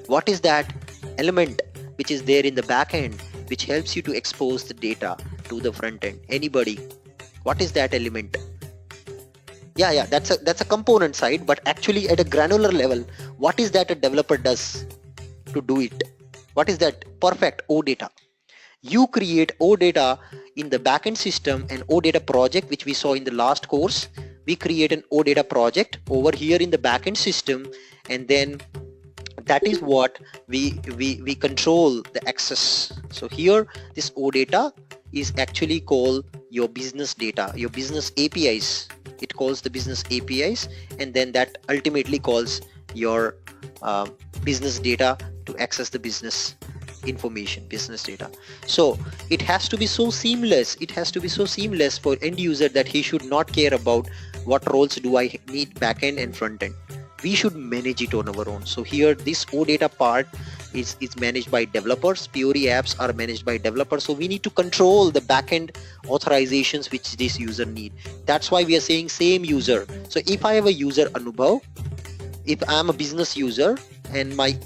What is that element which is there in the backend which helps you to expose the data to the front end? Anybody? What is that element? Yeah, that's a component side, but actually at a granular level, what is that a developer does to do it? What is that perfect OData? You create OData in the backend system, an OData project, which we saw in the last course. We create an OData project over here in the backend system, and then that is what we control the access. So here this OData is actually called your business data, your business APIs. It calls the business APIs, and then that ultimately calls your business data to access the business information, business data. So it has to be so seamless. It has to be so seamless for end user that he should not care about what roles do I need backend and front end. We should manage it on our own. So here this OData part is managed by developers. Fiori apps are managed by developers. So we need to control the backend authorizations which this user need. That's why we are saying same user. So if I have a user Anubhav, if I'm a business user and my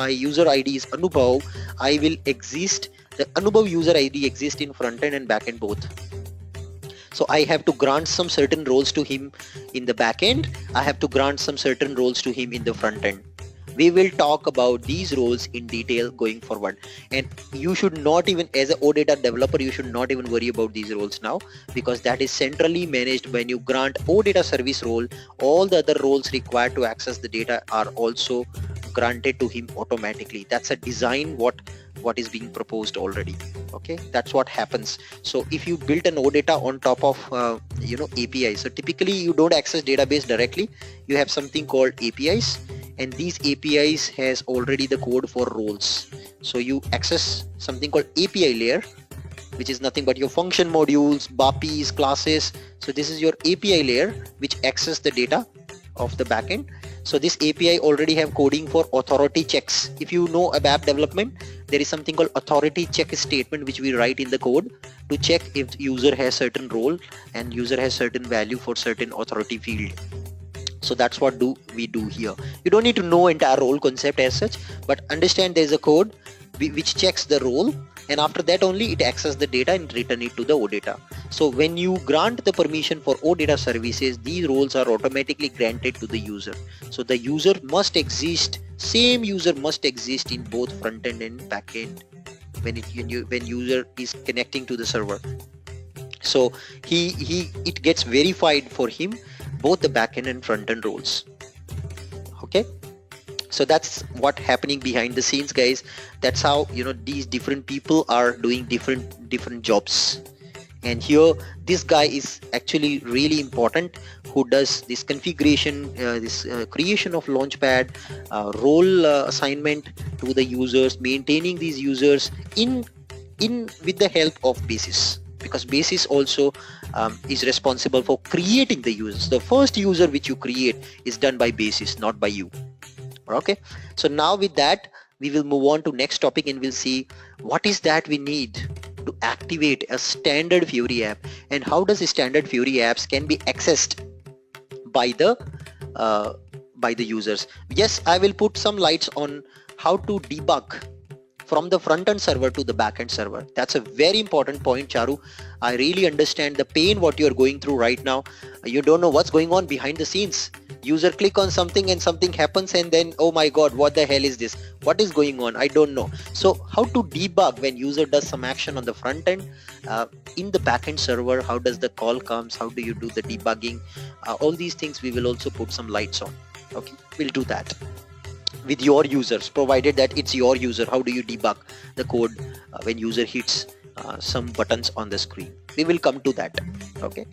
user ID is Anubhav, I will exist, the Anubhav user ID exists in front end and back end both. So I have to grant some certain roles to him in the back end. I have to grant some certain roles to him in the front end. We will talk about these roles in detail going forward, and you should not even, as an OData developer, you should not even worry about these roles now, because that is centrally managed. When you grant OData service role, all the other roles required to access the data are also granted to him automatically. That's a design what is being proposed already. Okay, that's what happens. So if you built an OData on top of API, so typically you don't access database directly, you have something called APIs, and these APIs has already the code for roles. So you access something called API layer, which is nothing but your function modules, BAPIs, classes. So this is your API layer which access the data of the backend. So this API already have coding for authority checks. If you know ABAP development, there is something called authority check statement which we write in the code to check if user has certain role and user has certain value for certain authority field. So that's what we do here. You don't need to know entire role concept as such, but understand there is a code which checks the role, and after that only it accesses the data and return it to the OData. So when you grant the permission for OData services, these roles are automatically granted to the user. So the user must exist, same user must exist in both front end and back end when user is connecting to the server. So it gets verified for him both the backend and front end roles. Okay, so that's what happening behind the scenes, guys. That's how these different people are doing different jobs. And here this guy is actually really important, who does this configuration, this creation of launchpad, role assignment to the users, maintaining these users in with the help of Basis, because Basis also is responsible for creating the users. The first user which you create is done by Basis, not by you. Okay, so now with that we will move on to next topic and we'll see what is that we need to activate a standard Fiori app, and how does the standard Fiori apps can be accessed by the users. Yes, I will put some lights on how to debug from the front-end server to the back-end server. That's a very important point, Charu. I really understand the pain what you're going through right now. You don't know what's going on behind the scenes. User click on something and something happens, and then, oh my god, what the hell is this? What is going on? I don't know. So how to debug when user does some action on the front end, in the back-end server, how does the call comes, how do you do the debugging? All these things we will also put some lights on. Okay, we'll do that with your users, provided that it's your user. How do you debug the code when user hits some buttons on the screen? We will come to that. Okay,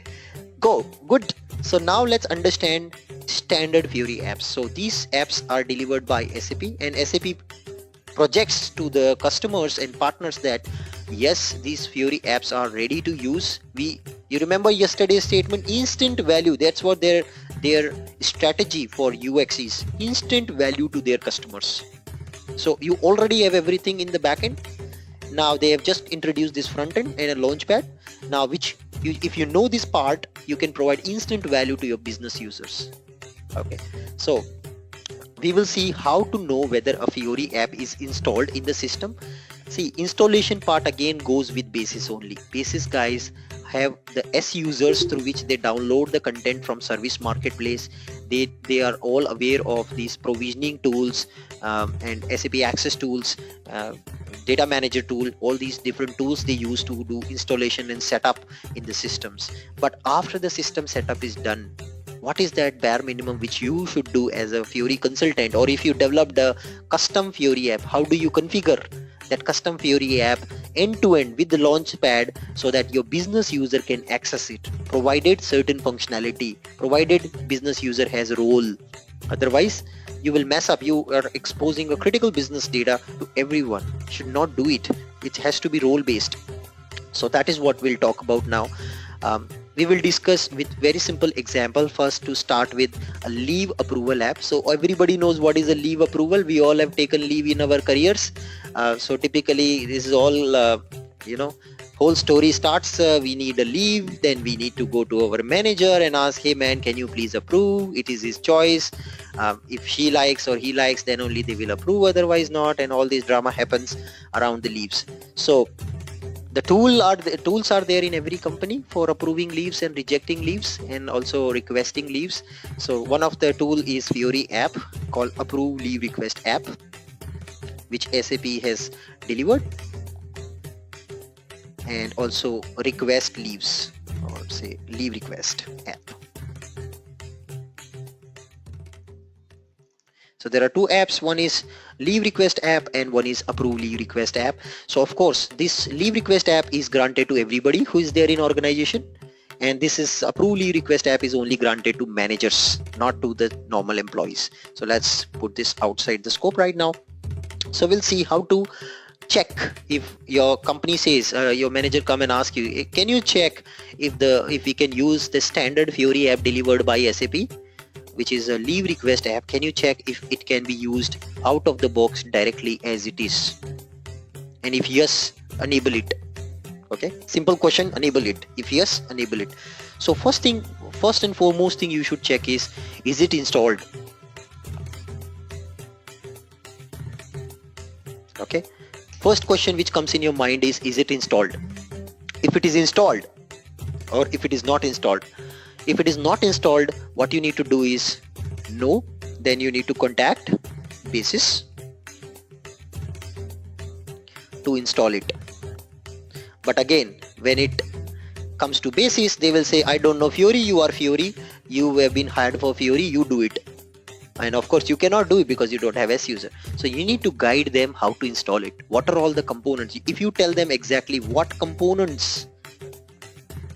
good. So now let's understand standard Fiori apps. So these apps are delivered by SAP, and SAP projects to the customers and partners that yes, these Fiori apps are ready to use. You remember yesterday's statement, instant value. That's what their strategy for UX is, instant value to their customers. So you already have everything in the backend. Now they have just introduced this front end and a launchpad. Now if you know this part, you can provide instant value to your business users. Okay, so we will see how to know whether a Fiori app is installed in the system. See, installation part again goes with Basis only. Basis guys have the S users through which they download the content from service marketplace. They are all aware of these provisioning tools and SAP access tools, data manager tool, all these different tools they use to do installation and setup in the systems. But after the system setup is done, what is that bare minimum which you should do as a Fiori consultant? Or if you developed a custom Fiori app, how do you configure that custom Fiori app end to end with the launchpad so that your business user can access it, provided certain functionality, provided business user has a role? Otherwise you will mess up. You are exposing a critical business data to everyone. Should not do it. It has to be role based. So that is what we'll talk about now. We will discuss with very simple example. First, to start with a leave approval app. So everybody knows what is a leave approval. We all have taken leave in our careers. So typically this is all, whole story starts, we need a leave, then we need to go to our manager and ask, hey man, can you please approve? It is his choice. If she likes or he likes, then only they will approve, otherwise not. And all this drama happens around the leaves. So the tools are there in every company for approving leaves and rejecting leaves and also requesting leaves. So one of the tool is Fiori app called Approve Leave Request app, which SAP has delivered, and also request leaves, or say leave request app. So there are two apps, one is leave request app and one is approve leave request app. So of course this leave request app is granted to everybody who is there in organization, and this is approve leave request app is only granted to managers, not to the normal employees. So let's put this outside the scope right now. So we'll see how to check if your company says, your manager come and ask you, can you check if we can use the standard Fiori app delivered by SAP, which is a leave request app. Can you check if it can be used out of the box directly as it is? And if yes, enable it. Okay, simple question, enable it. If yes, enable it. So first and foremost thing you should check is it installed? Okay, first question which comes in your mind is it installed? If it is installed, or if it is not installed. If it is not installed, what you need to do is no, then you need to contact Basis to install it. But again, when it comes to Basis, they will say, I don't know Fiori, you are Fiori, you have been hired for Fiori, you do it. And of course you cannot do it because you don't have S user. So you need to guide them how to install it. What are all the components? If you tell them exactly what components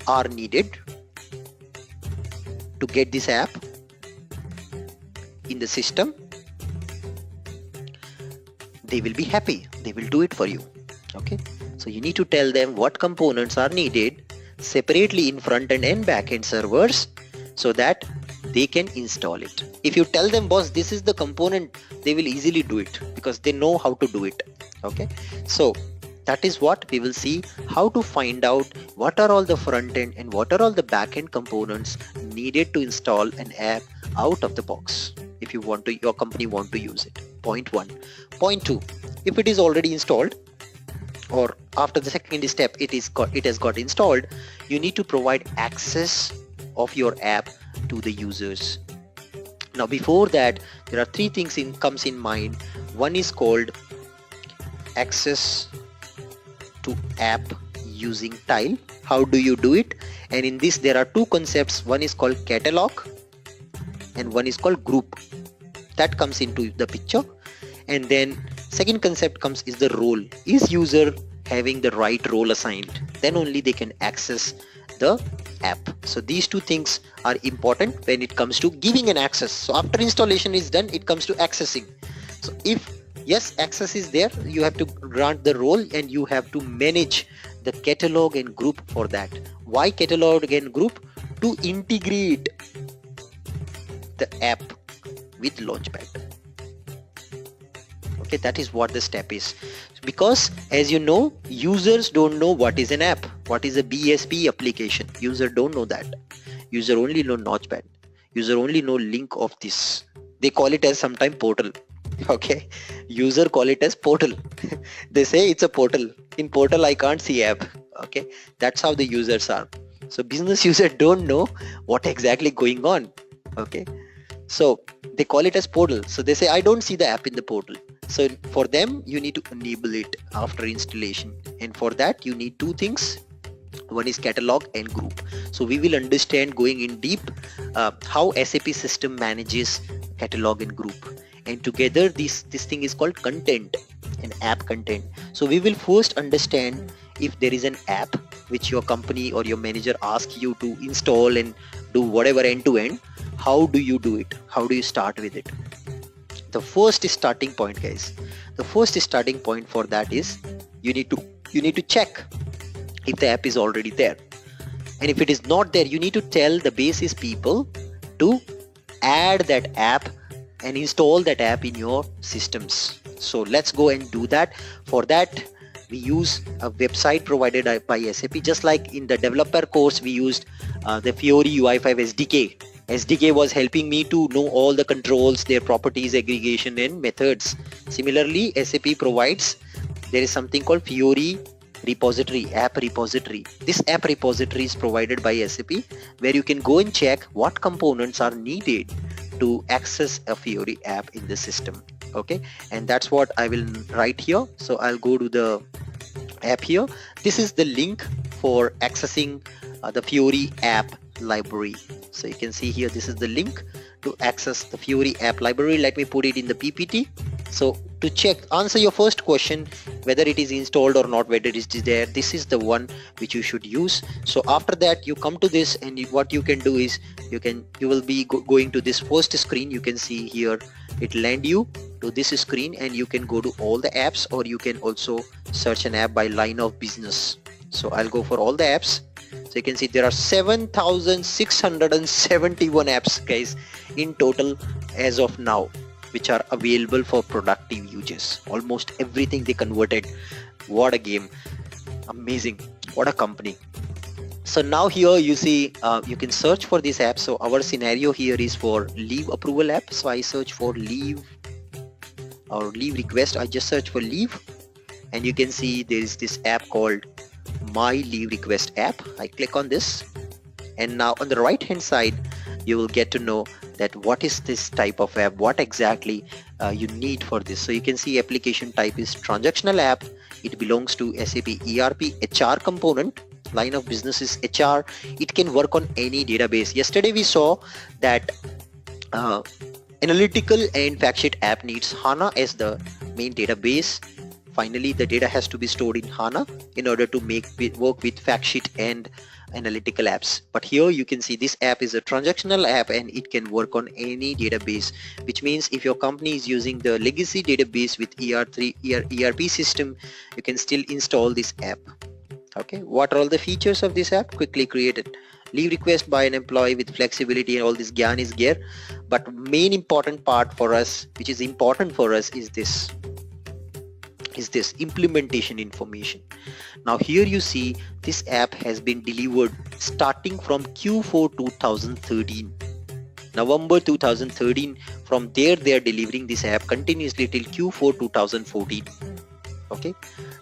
are needed to get this app in the system, they will be happy. They will do it for you. Okay. So you need to tell them what components are needed separately in front end and back end servers so that they can install it. If you tell them, boss, this is the component, they will easily do it because they know how to do it. Okay. So that is what we will see, how to find out what are all the front end and what are all the back end components needed to install an app out of the box if you want to, your company want to use it. Point one. Point two, if it is already installed, or after the second step it has got installed, you need to provide access of your app to the users. Now before that, there are three things comes in mind. One is called access to app using tile. How do you do it? And in this there are two concepts. One is called catalog and one is called group. That comes into the picture. And then second concept comes is the role. Is user having the right role assigned? Then only they can access the app. So these two things are important when it comes to giving an access. So after installation is done, it comes to accessing. So if yes, access is there, you have to grant the role and you have to manage the catalog and group for that. Why catalog and group? To integrate the app with Launchpad. Okay, that is what the step is. Because as you know, users don't know what is an app, what is a BSP application. User don't know that. User only know Launchpad. User only know link of this. They call it as sometime portal. Okay, user call it as portal. They say it's a portal. In portal I can't see app. Okay, that's how the users are. So business user don't know what exactly going on. Okay, so they call it as portal. So they say I don't see the app in the portal. So for them you need to enable it after installation, and for that you need two things. One is catalog and group. So we will understand going in deep how SAP system manages catalog and group, and together this thing is called content and app content. So we will first understand if there is an app which your company or your manager asks you to install and do whatever end to end. How do you do it? How do you start with it? The first starting point, guys, the first starting point for that is you need to check if the app is already there, and if it is not there, you need to tell the basis people to add that app and install that app in your systems. So let's go and do that. For that we use a website provided by SAP. Just like in the developer course we used the Fiori UI5 SDK. SDK was helping me to know all the controls, their properties, aggregation and methods. Similarly, SAP provides, there is something called Fiori repository, app repository. This app repository is provided by SAP, where you can go and check what components are needed to access a Fiori app in the system. Okay, and that's what I will write here. So I'll go to the app here. This is the link for accessing the Fiori app library. So you can see here, this is the link to access the Fiori app library. Let me put it in the PPT. So to check, answer your first question, whether it is installed or not, whether it is there, this is the one which you should use. So after that you come to this, and what you can do is you will be going to this first screen. You can see here it land you to this screen, and you can go to all the apps, or you can also search an app by line of business. So I'll go for all the apps. So you can see there are 7,671 apps, guys, in total as of now, which are available for productive uses. Almost everything they converted. What a game. Amazing. What a company. So now here you see you can search for this app. So our scenario here is for leave approval app. So I search for leave or leave request. I just search for leave, and you can see there is this app called my leave request app. I click on this, and now on the right hand side you will get to know that what is this type of app, what exactly you need for this. So you can see application type is transactional app. It belongs to SAP ERP HR component. Line of business is HR. It can work on any database. Yesterday we saw that analytical and fact sheet app needs HANA as the main database. Finally, the data has to be stored in HANA in order to make it work with fact sheet and analytical apps. But here you can see this app is a transactional app, and it can work on any database, which means if your company is using the legacy database with ERP system, you can still install this app. Okay, what are all the features of this app? Quickly created leave request by an employee with flexibility, and all this gyan is there. But main important part for us, which is important for us, is this implementation information. Now here you see this app has been delivered starting from Q4 2013, November 2013. From there they are delivering this app continuously till Q4 2014. Okay,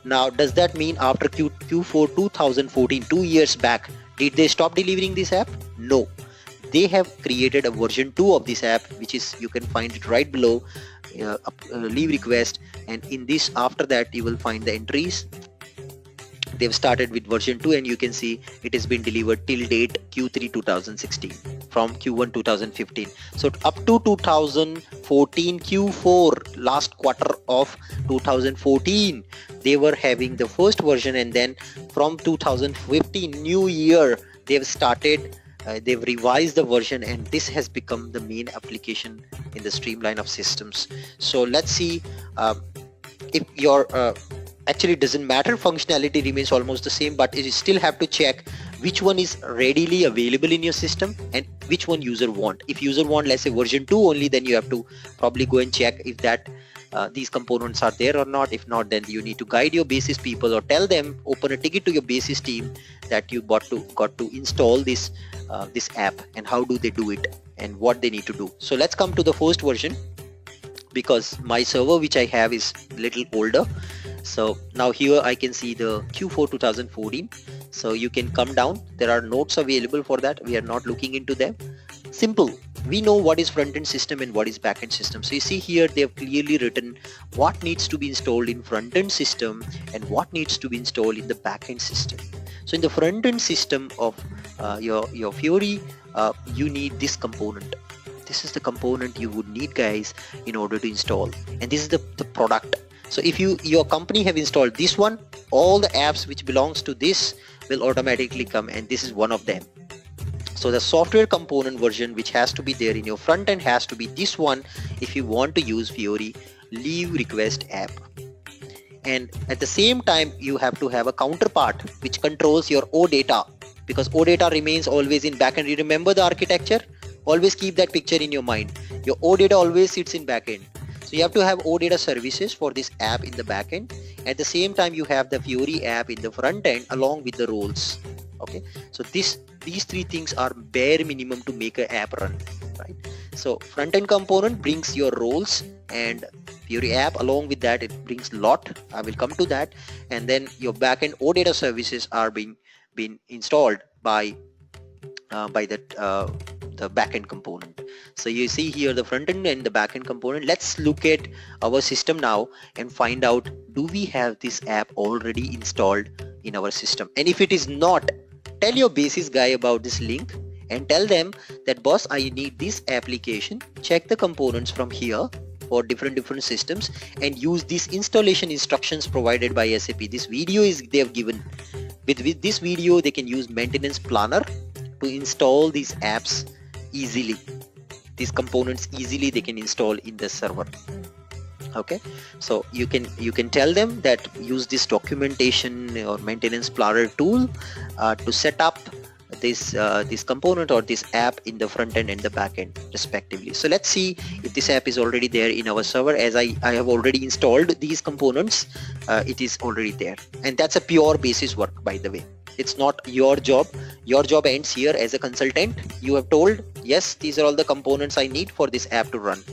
now does that mean after Q4 2014, 2 years back, did they stop delivering this app? No, they have created a version 2 of this app, which is, you can find it right below, leave request, and in this, after that you will find the entries. They've started with version 2, and you can see it has been delivered till date Q3 2016 from Q1 2015. So up to 2014 Q4, last quarter of 2014, they were having the first version, and then from 2015 new year they've started they've revised the version, and this has become the main application in the streamline of systems. So let's see if your actually it doesn't matter, functionality remains almost the same, but you still have to check which one is readily available in your system and which one user want. If user want, let's say version 2 only, then you have to probably go and check if that these components are there or not. If not, then you need to guide your basis people or tell them, open a ticket to your basis team that you got to install this this app, and how do they do it and what they need to do. So let's come to the first version, because my server which I have is little older. So now here I can see the Q4 2014. So you can come down, there are notes available for that. We are not looking into them. Simple. We know what is front-end system and what is back-end system. So you see here they have clearly written what needs to be installed in front-end system and what needs to be installed in the back-end system. So in the front-end system of your Fiori, you need this component. This is the component you would need, guys, in order to install, and this is the product. So if your company have installed this one, all the apps which belongs to this will automatically come, and this is one of them. So the software component version which has to be there in your front end has to be this one if you want to use Fiori leave request app. And at the same time you have to have a counterpart which controls your OData, because OData remains always in backend. You remember the architecture? Always keep that picture in your mind. Your OData always sits in backend. So you have to have OData services for this app in the backend. At the same time, you have the Fiori app in the front end along with the roles. Okay, so these three things are bare minimum to make an app run, right? So front end component brings your roles, and Fiori app along with that it brings lot. I will come to that, and then your backend OData services are being installed by the backend component. So you see here the front end and the backend component. Let's look at our system now and find out, do we have this app already installed in our system? And if it is not, tell your basis guy about this link and tell them that, boss, I need this application. Check the components from here for different systems and use these installation instructions provided by SAP. This video is they have given. With this video, they can use maintenance planner to install these apps easily. These components easily they can install in the server. Okay, so you can tell them that use this documentation or maintenance planner tool to set up this component or this app in the front end and the back end respectively. So let's see if this app is already there in our server. As I have already installed these components, it is already there, and that's a pure basis work, by the way. It's not your job. Your job ends here as a consultant. You have told, yes, these are all the components I need for this app to run.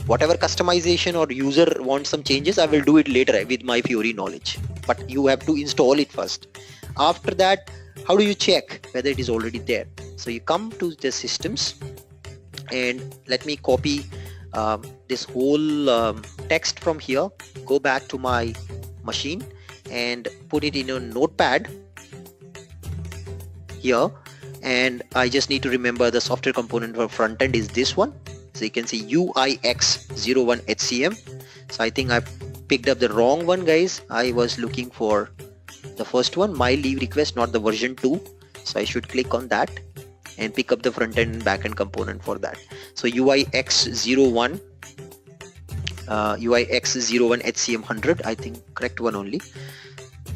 Whatever customization or user wants some changes, I will do it later with my Fiori knowledge, but you have to install it first. After that, how do you check whether it is already there? So you come to the systems, and let me copy this whole text from here, go back to my machine and put it in a notepad here, and I just need to remember the software component for front end is this one. So you can see UIX01 HCM. So I think I picked up the wrong one, guys. I was looking for the first one, my leave request, not the version 2. So I should click on that and pick up the front end and back end component for that. So UIX01 HCM 100, I think correct one only.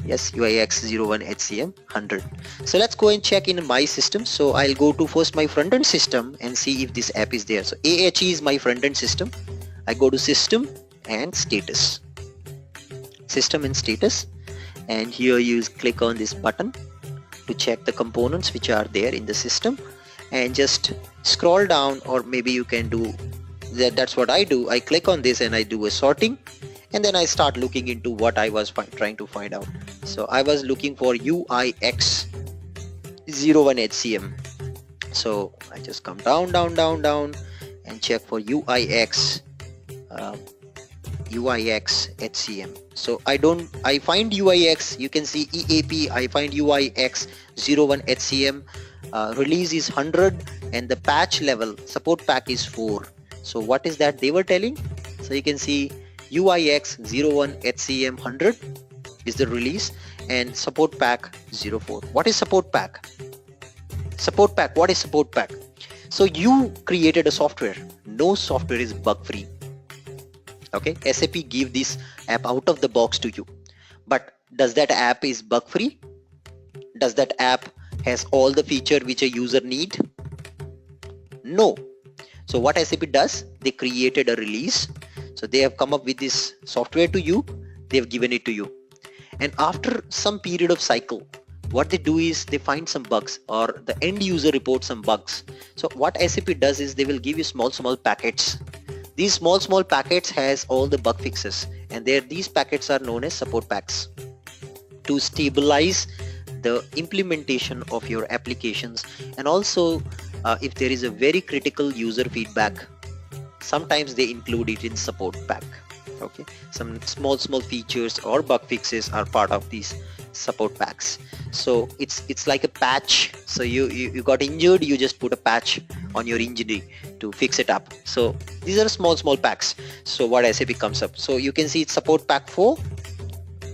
Yes, UIX01 HCM 100. So let's go and check in my system. So I'll go to first my front end system and see if this app is there. So AHE is my front end system. I go to system and status. System and status. And here you click on this button to check the components which are there in the system, and just scroll down, or maybe you can do that. That's what I do. I click on this and I do a sorting, and then I start looking into what I was trying to find out. So I was looking for UIX01 HCM. So I just come down and check for UIX HCM. So I find UIX, you can see EAP, I find UIX01 HCM, release is 100 and the patch level support pack is 4. So what is that they were telling? So you can see UIX01 HCM 100 is the release and support pack 04. What is support pack? Support pack, what is support pack? So you created a software. No software is bug free. Okay, SAP give this app out of the box to you, but does that app is bug free? Does that app has all the feature which a user need? No. So what SAP does, they created a release. So they have come up with this software to you, they have given it to you, and after some period of cycle, what they do is they find some bugs, or the end user reports some bugs. So what SAP does is they will give you small packets. These small packets has all the bug fixes, and these packets are known as support packs to stabilize the implementation of your applications. And also if there is a very critical user feedback, sometimes they include it in support pack. Okay, some small features or bug fixes are part of these support packs. So it's like a patch. So you got injured, you just put a patch on your injury to fix it up. So these are small packs. So what SAP comes up, so you can see it's support pack 4,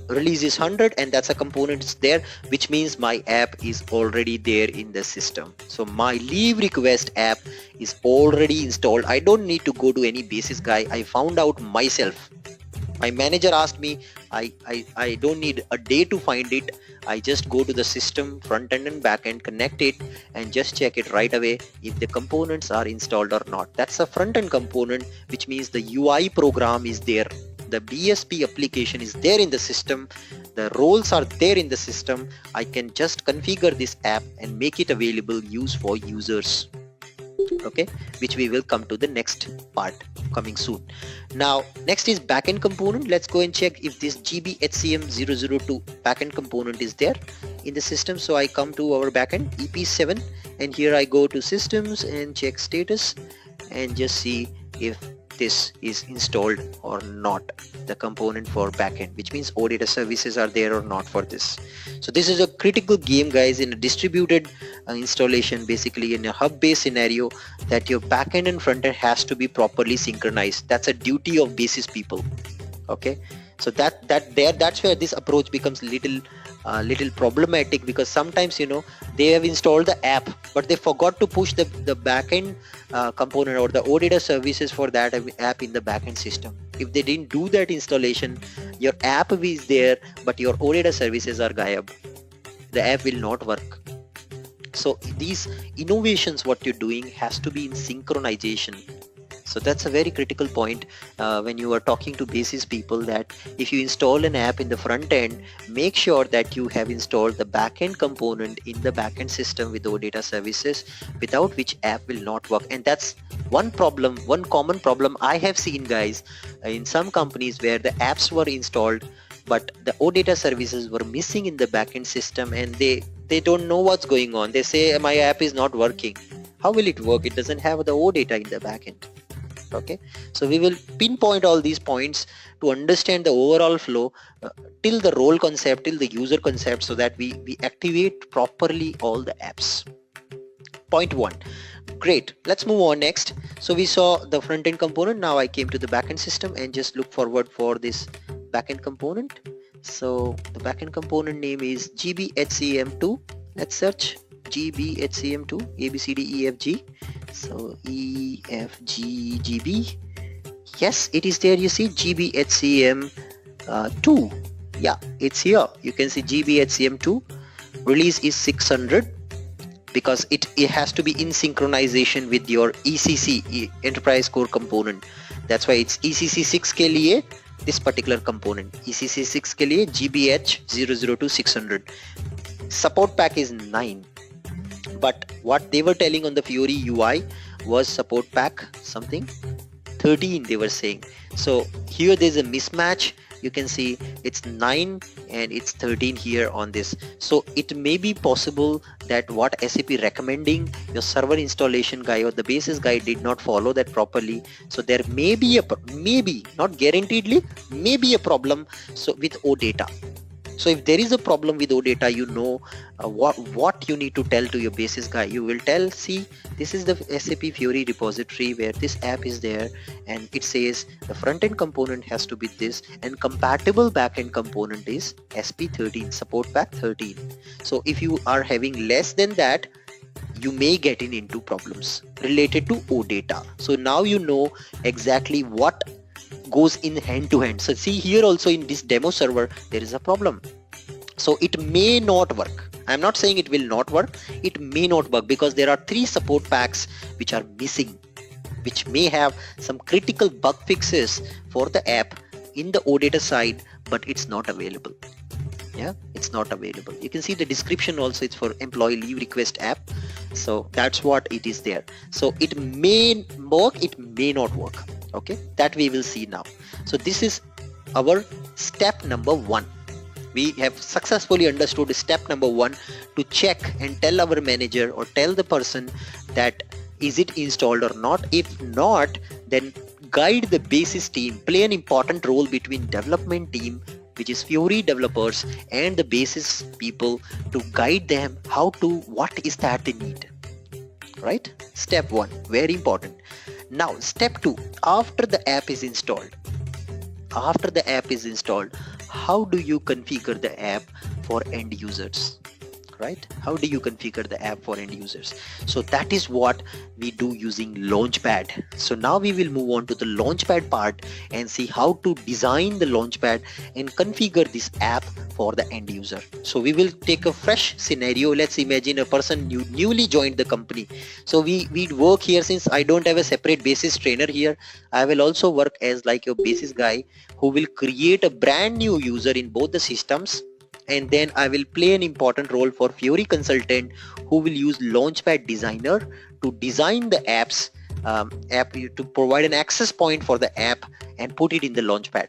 release is 100, and that's a component there, which means my app is already there in the system. So my leave request app is already installed. I don't need to go to any basis guy. I found out myself. My manager asked me, I don't need a day to find it. I just go to the system, front end and back end, connect it, and just check it right away if the components are installed or not. That's a front end component, which means the UI program is there. The BSP application is there in the system. The roles are there in the system. I can just configure this app and make it available use for users. Okay, which we will come to the next part coming soon. Now next is backend component. Let's go and check if this GBHCM002 backend component is there in the system. So I come to our backend EP7, and here I go to systems and check status and just see if this is installed or not, the component for backend, which means OData services are there or not for this. So this is a critical game, guys, in a distributed installation, basically in a hub-based scenario, that your backend and frontend has to be properly synchronized. That's a duty of basis people. Okay, so that's where this approach becomes little problematic, because sometimes, you know, they have installed the app but they forgot to push the backend component or the OData services for that app in the backend system. If they didn't do that installation, your app is there but your OData services are gayab. The app will not work. So these innovations, what you're doing has to be in synchronization. So that's a very critical point when you are talking to basis people, that if you install an app in the front end, make sure that you have installed the backend component in the backend system with OData services, without which app will not work. And that's one problem, one common problem I have seen, guys, in some companies where the apps were installed but the OData services were missing in the backend system, and they don't know what's going on. They say my app is not working. How will it work? It doesn't have the OData in the backend. Okay, so we will pinpoint all these points to understand the overall flow till the role concept, till the user concept, so that we activate properly all the apps. Point 1. Great, let's move on next. So we saw the front end component. Now I came to the backend system and just look forward for this backend component. So the backend component name is gbhcm2. Let's search gbhcm2 abcdefg. So efggb, yes, it is there. You see gbhcm2. Yeah, it's here. You can see gbhcm2 release is 600, because it has to be in synchronization with your ECC, enterprise core component. That's why it's ECC6 के लिए this particular component, ECC6 के लिए gbh002 600. Support pack is 9. But what they were telling on the Fiori UI was support pack something 13, they were saying. So here there's a mismatch. You can see it's 9 and it's 13 here on this. So it may be possible that what SAP recommending your server installation guy or the basis guy did not follow that properly. So there may be not guaranteedly, maybe a problem so with OData. So if there is a problem with OData, you know what you need to tell to your basis guy. You will tell, see, this is the SAP Fiori repository where this app is there, and it says the front-end component has to be this, and compatible back-end component is SP13, support pack 13. So if you are having less than that, you may get into problems related to OData. So now you know exactly what goes in hand to hand. So see here also in this demo server there is a problem. So it may not work. I'm not saying it will not work. It may not work because there are 3 support packs which are missing, which may have some critical bug fixes for the app in the OData side, but it's not available. Yeah, it's not available. You can see the description also, it's for employee leave request app. So that's what it is there. So it may work, it may not work. Okay, that we will see now. So this is our step number 1. We have successfully understood step number 1 to check and tell our manager or tell the person that is it installed or not. If not, then guide the basis team, play an important role between development team, which is Fiori developers, and the basis people, to guide them how to, what is that they need. Right? Step 1, very important. Now step 2, after the app is installed, how do you configure the app for end users? Right? How do you configure the app for end users? So that is what we do using Launchpad. So now we will move on to the Launchpad part and see how to design the Launchpad and configure this app for the end user. So we will take a fresh scenario. Let's imagine a person newly joined the company. So we work here, since I don't have a separate basis trainer here, I will also work as like your basis guy who will create a brand new user in both the systems. And then I will play an important role for Fiori consultant who will use Launchpad designer to design the apps, to provide an access point for the app and put it in the Launchpad.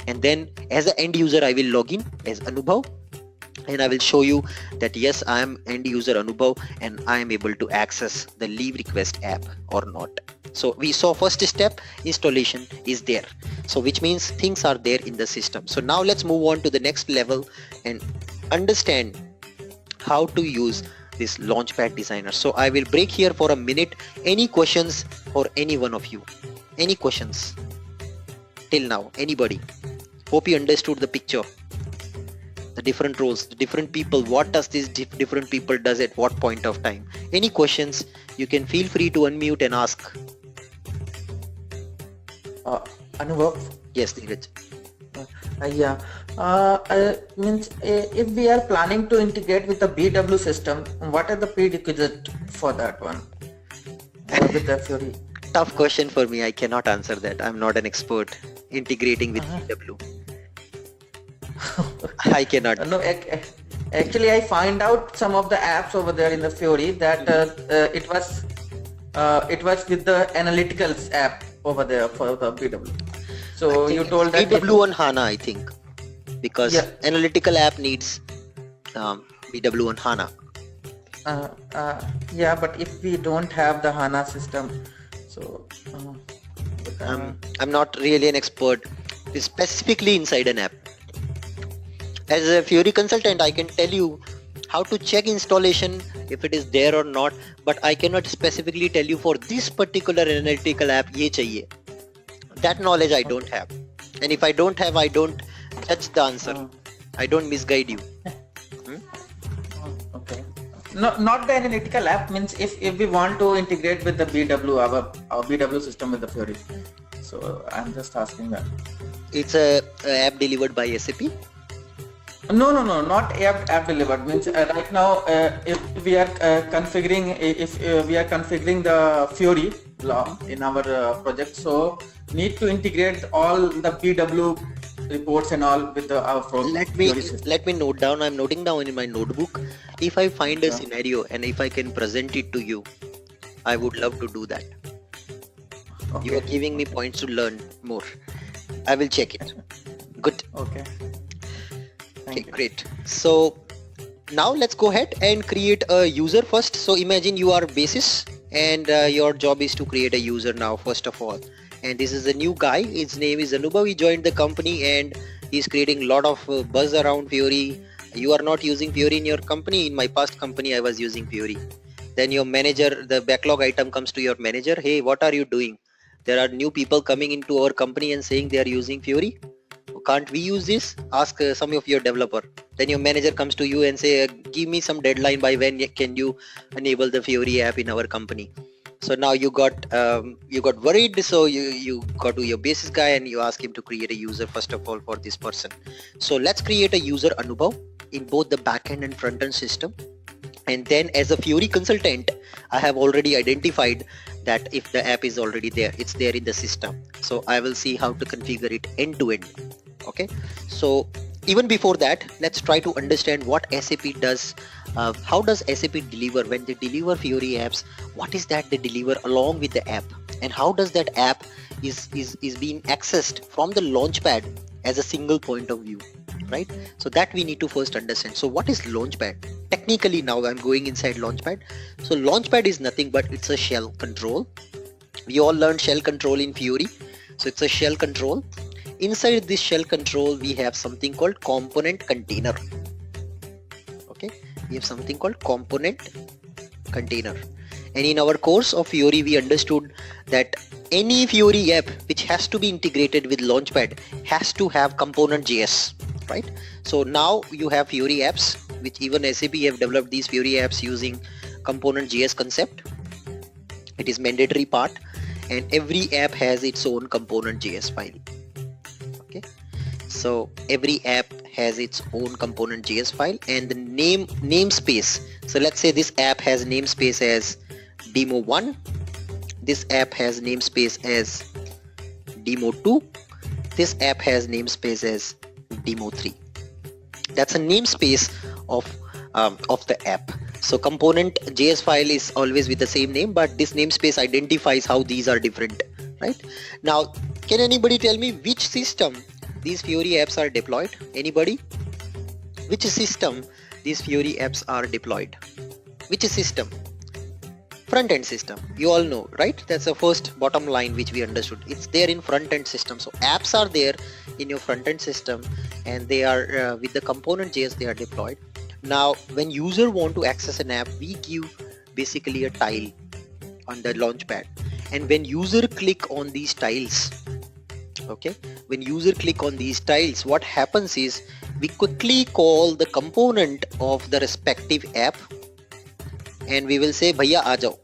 And then as an end user, I will log in as Anubhav, and I will show you that yes, I am end user Anubhav and I am able to access the leave request app or not. So we saw first step, installation is there. So which means things are there in the system. So now let's move on to the next level and understand how to use this Launchpad Designer. So I will break here for a minute. Any questions for any one of you? Any questions till now? Anybody? Hope you understood the picture. The different roles, the different people, what does this different people does at what point of time. Any questions? You can feel free to unmute and ask. Anubhav? Yes, Dheeraj. Yeah. Means if we are planning to integrate with the BW system, what are the prerequisites for that one? With the Fiori? Tough question for me. I cannot answer that. I'm not an expert integrating with BW. I cannot. No, actually, I find out some of the apps over there in the Fiori that it was with the analyticals app over there for the BW. So you told that BW on HANA, I think, because analytical app needs BW on HANA. Yeah, but if we don't have the HANA system, so I'm not really an expert specifically inside an app. As a Fiori consultant, I can tell you how to check installation if it is there or not, but I cannot specifically tell you for this particular analytical app ye chahiye. That knowledge I don't have, and if I don't have, I don't judge the answer. I don't misguide you. Okay. No, not the analytical app. Means if we want to integrate with the BW, our BW system with the Fiori. So I'm just asking that. It's a app delivered by SAP. No, not app delivered. Means right now, if we are configuring the Fiori in our project, so need to integrate all the BW reports and all with our Fiori system. Let me note down. I'm noting down in my notebook. If I find a scenario and if I can present it to you, I would love to do that. Okay. You are giving me points to learn more. I will check it. Good. Okay. Okay, great. So now let's go ahead and create a user first. So imagine you are basis and your job is to create a user now first of all. And this is a new guy. His name is Anubhav. He joined the company and he's creating a lot of buzz around Fiori. You are not using Fiori in your company. In my past company, I was using Fiori. Then your manager, the backlog item comes to your manager. Hey, what are you doing? There are new people coming into our company and saying they are using Fiori. Can't we use this? Ask some of your developer. Then your manager comes to you and say, give me some deadline by when can you enable the Fiori app in our company. So now you got worried. So you go to your basis guy and you ask him to create a user first of all for this person. So let's create a user Anubhav in both the backend and front end system. And then as a Fiori consultant, I have already identified that if the app is already there, it's there in the system. So I will see how to configure it end to end. Okay. So even before that, let's try to understand what SAP does. How does SAP deliver when they deliver Fiori apps? What is that they deliver along with the app? And how does that app is being accessed from the Launchpad as a single point of view, right? So that we need to first understand. So what is Launchpad? Technically now I'm going inside Launchpad. So Launchpad is nothing but it's a shell control. We all learned shell control in Fiori. So it's a shell control. Inside this shell control, we have something called component container. Okay, we have something called component container. And in our course of Fiori, we understood that any Fiori app which has to be integrated with Launchpad has to have component.js, right? So now you have Fiori apps, which even SAP have developed these Fiori apps using component.js concept. It is mandatory part, and every app has its own component.js file. Okay, so every app has its own component.js file and the namespace. So let's say this app has namespace as demo1. This app has namespace as demo2. This app has namespace as demo3. That's a namespace of the app. So component.js file is always with the same name, but this namespace identifies how these are different, right? Now, can anybody tell me which system these Fiori apps are deployed? Anybody? Which system these Fiori apps are deployed? Which system? Front end system, you all know, right? That's the first bottom line which we understood. It's there in front end system. So apps are there in your front end system, and they are with the component JS they are deployed. Now when user want to access an app, we give basically a tile on the launchpad, and when user click on these tiles, okay, when user click on these tiles, what happens is we quickly call the component of the respective app, and we will say bhaiya aa jao,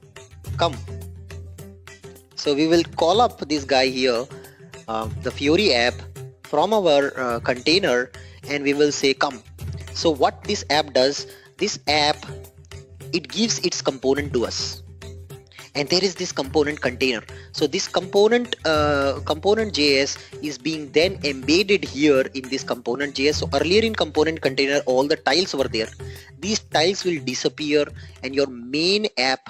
come. So we will call up this guy here, the Fiori app from our container, and we will say come. So what this app does, this app, it gives its component to us, and there is this component container. So this component JS is being then embedded here in this component JS. So earlier in component container all the tiles were there. These tiles will disappear, and your main app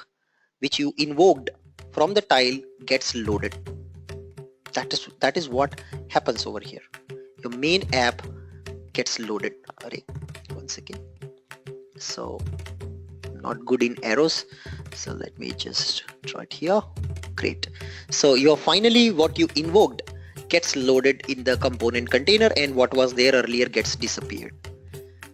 which you invoked from the tile gets loaded. That is what happens over here. Your main app gets loaded. Array, one second. So not good in arrows, so let me just try it here. Great. So you're finally what you invoked gets loaded in the component container, and what was there earlier gets disappeared,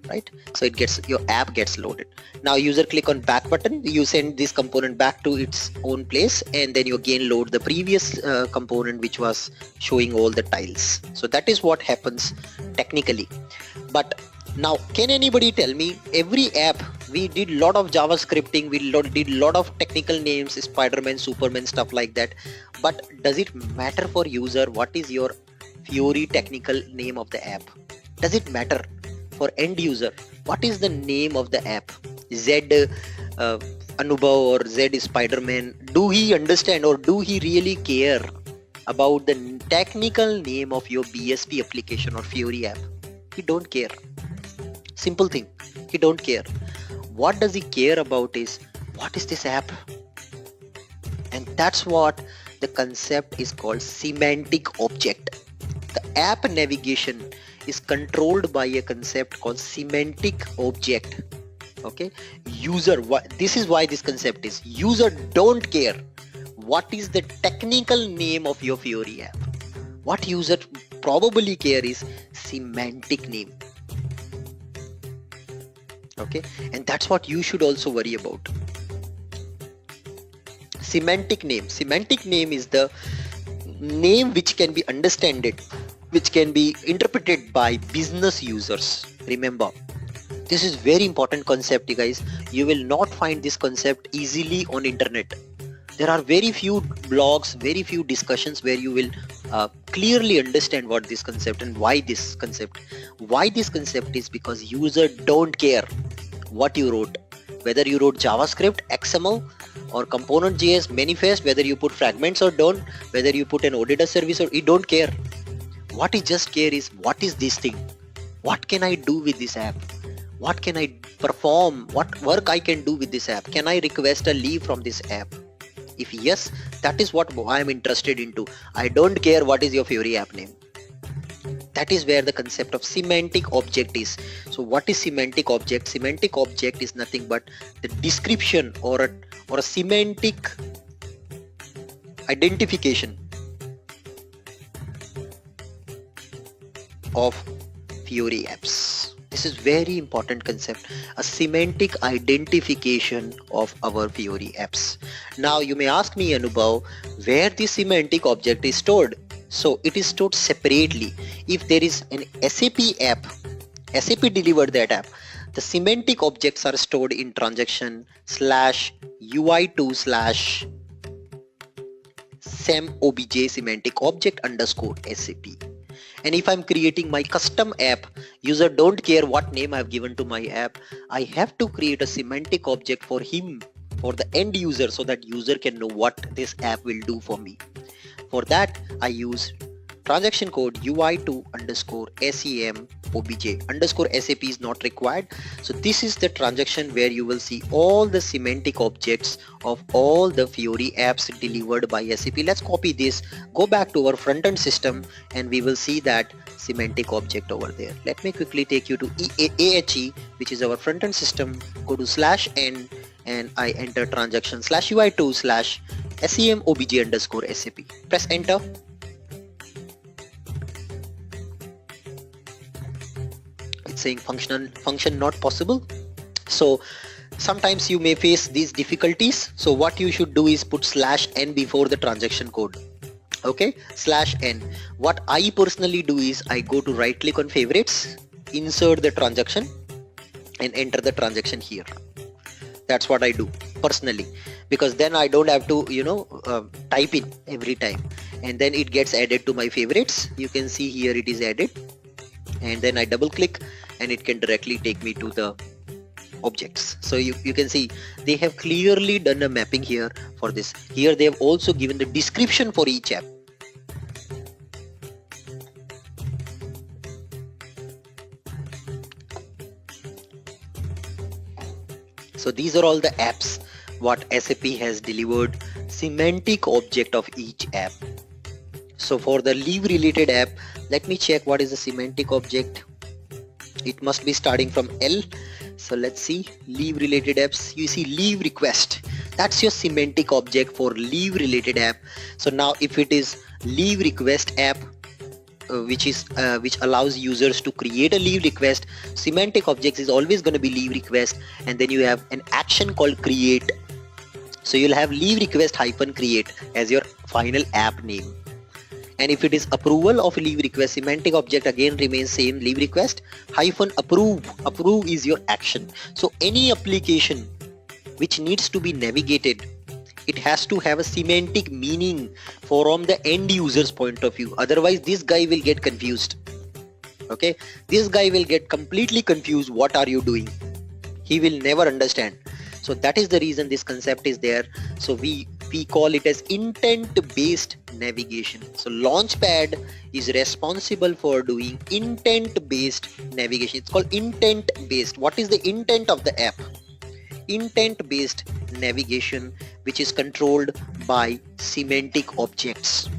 right? So it gets, your app gets loaded. Now user click on back button, you send this component back to its own place, and then you again load the previous component which was showing all the tiles. So that is what happens technically. But now can anybody tell me, every app we did lot of JavaScripting, we did lot of technical names, Spider-Man, Superman, stuff like that, but does it matter for user what is your Fiori technical name of the app? Does it matter for end user what is the name of the app? Z Anubhav or Z Spider-Man, do he understand or do he really care about the technical name of your BSP application or Fiori app? He don't care. Simple thing, he don't care. What does he care about is, what is this app? And that's what the concept is called semantic object. The app navigation is controlled by a concept called semantic object. Okay, user, this is why this concept is, user don't care what is the technical name of your Fiori app. What user probably care is semantic name. Okay, and that's what you should also worry about. Semantic name. Semantic name is the name which can be understood, which can be interpreted by business users. Remember, this is very important concept, you guys. You will not find this concept easily on internet. There are very few blogs, very few discussions where you will clearly understand what this concept and why this concept. Why this concept is because user don't care what you wrote, whether you wrote JavaScript, XML or component JS, manifest, whether you put fragments or don't, whether you put an auditor service or, he don't care. What he just care is, what is this thing? What can I do with this app? What can I perform? What work I can do with this app? Can I request a leave from this app? If yes, that is what I am interested into. I don't care what is your Fiori app name. That is where the concept of semantic object is. So what is semantic object? Semantic object is nothing but the description or a semantic identification of Fiori apps. This is very important concept, a semantic identification of our Fiori apps. Now you may ask me, Anubhav, where this semantic object is stored. So it is stored separately. If there is an SAP app, SAP delivered that app, the semantic objects are stored in transaction /UI2/ SEM_OBJ semantic object _ SAP. And if I'm creating my custom app, user don't care what name I've given to my app. I have to create a semantic object for him, for the end user, so that user can know what this app will do for me. For that, I use transaction code UI2 _ SEM OBJ _ SAP is not required. So this is the transaction where you will see all the semantic objects of all the Fiori apps delivered by SAP. Let's copy this, go back to our front end system, and we will see that semantic object over there. Let me quickly take you to AHE, which is our front end system. Go to /n and I enter transaction /UI2/SEMOBG_SAP. Press enter. It's saying function not possible. So sometimes you may face these difficulties. So what you should do is put /n before the transaction code. Okay, /n. What I personally do is I go to right click on favorites, insert the transaction and enter the transaction here. That's what I do personally, because then I don't have to type in every time, and then it gets added to my favorites. You can see here it is added, and then I double click and it can directly take me to the objects. So you can see they have clearly done a mapping here for this. Here they have also given the description for each app. So these are all the apps what SAP has delivered semantic object of each app. So for the leave related app, let me check what is the semantic object. It must be starting from L. So let's see, leave related apps. You see leave request. That's your semantic object for leave related app. So now if it is leave request app, which allows users to create a leave request, semantic objects is always going to be leave request, and then you have an action called create. So you'll have leave request -create as your final app name. And if it is approval of leave request, semantic object again remains same, leave request -approve. Approve is your action. So any application which needs to be navigated, it has to have a semantic meaning from the end user's point of view. Otherwise this guy will get confused. Okay, this guy will get completely confused. What are you doing? He will never understand. So that is the reason this concept is there. So we call it as intent based navigation. So launchpad is responsible for doing intent based navigation. It's called intent based. What is the intent of the app? Intent based navigation, which is controlled by semantic objects.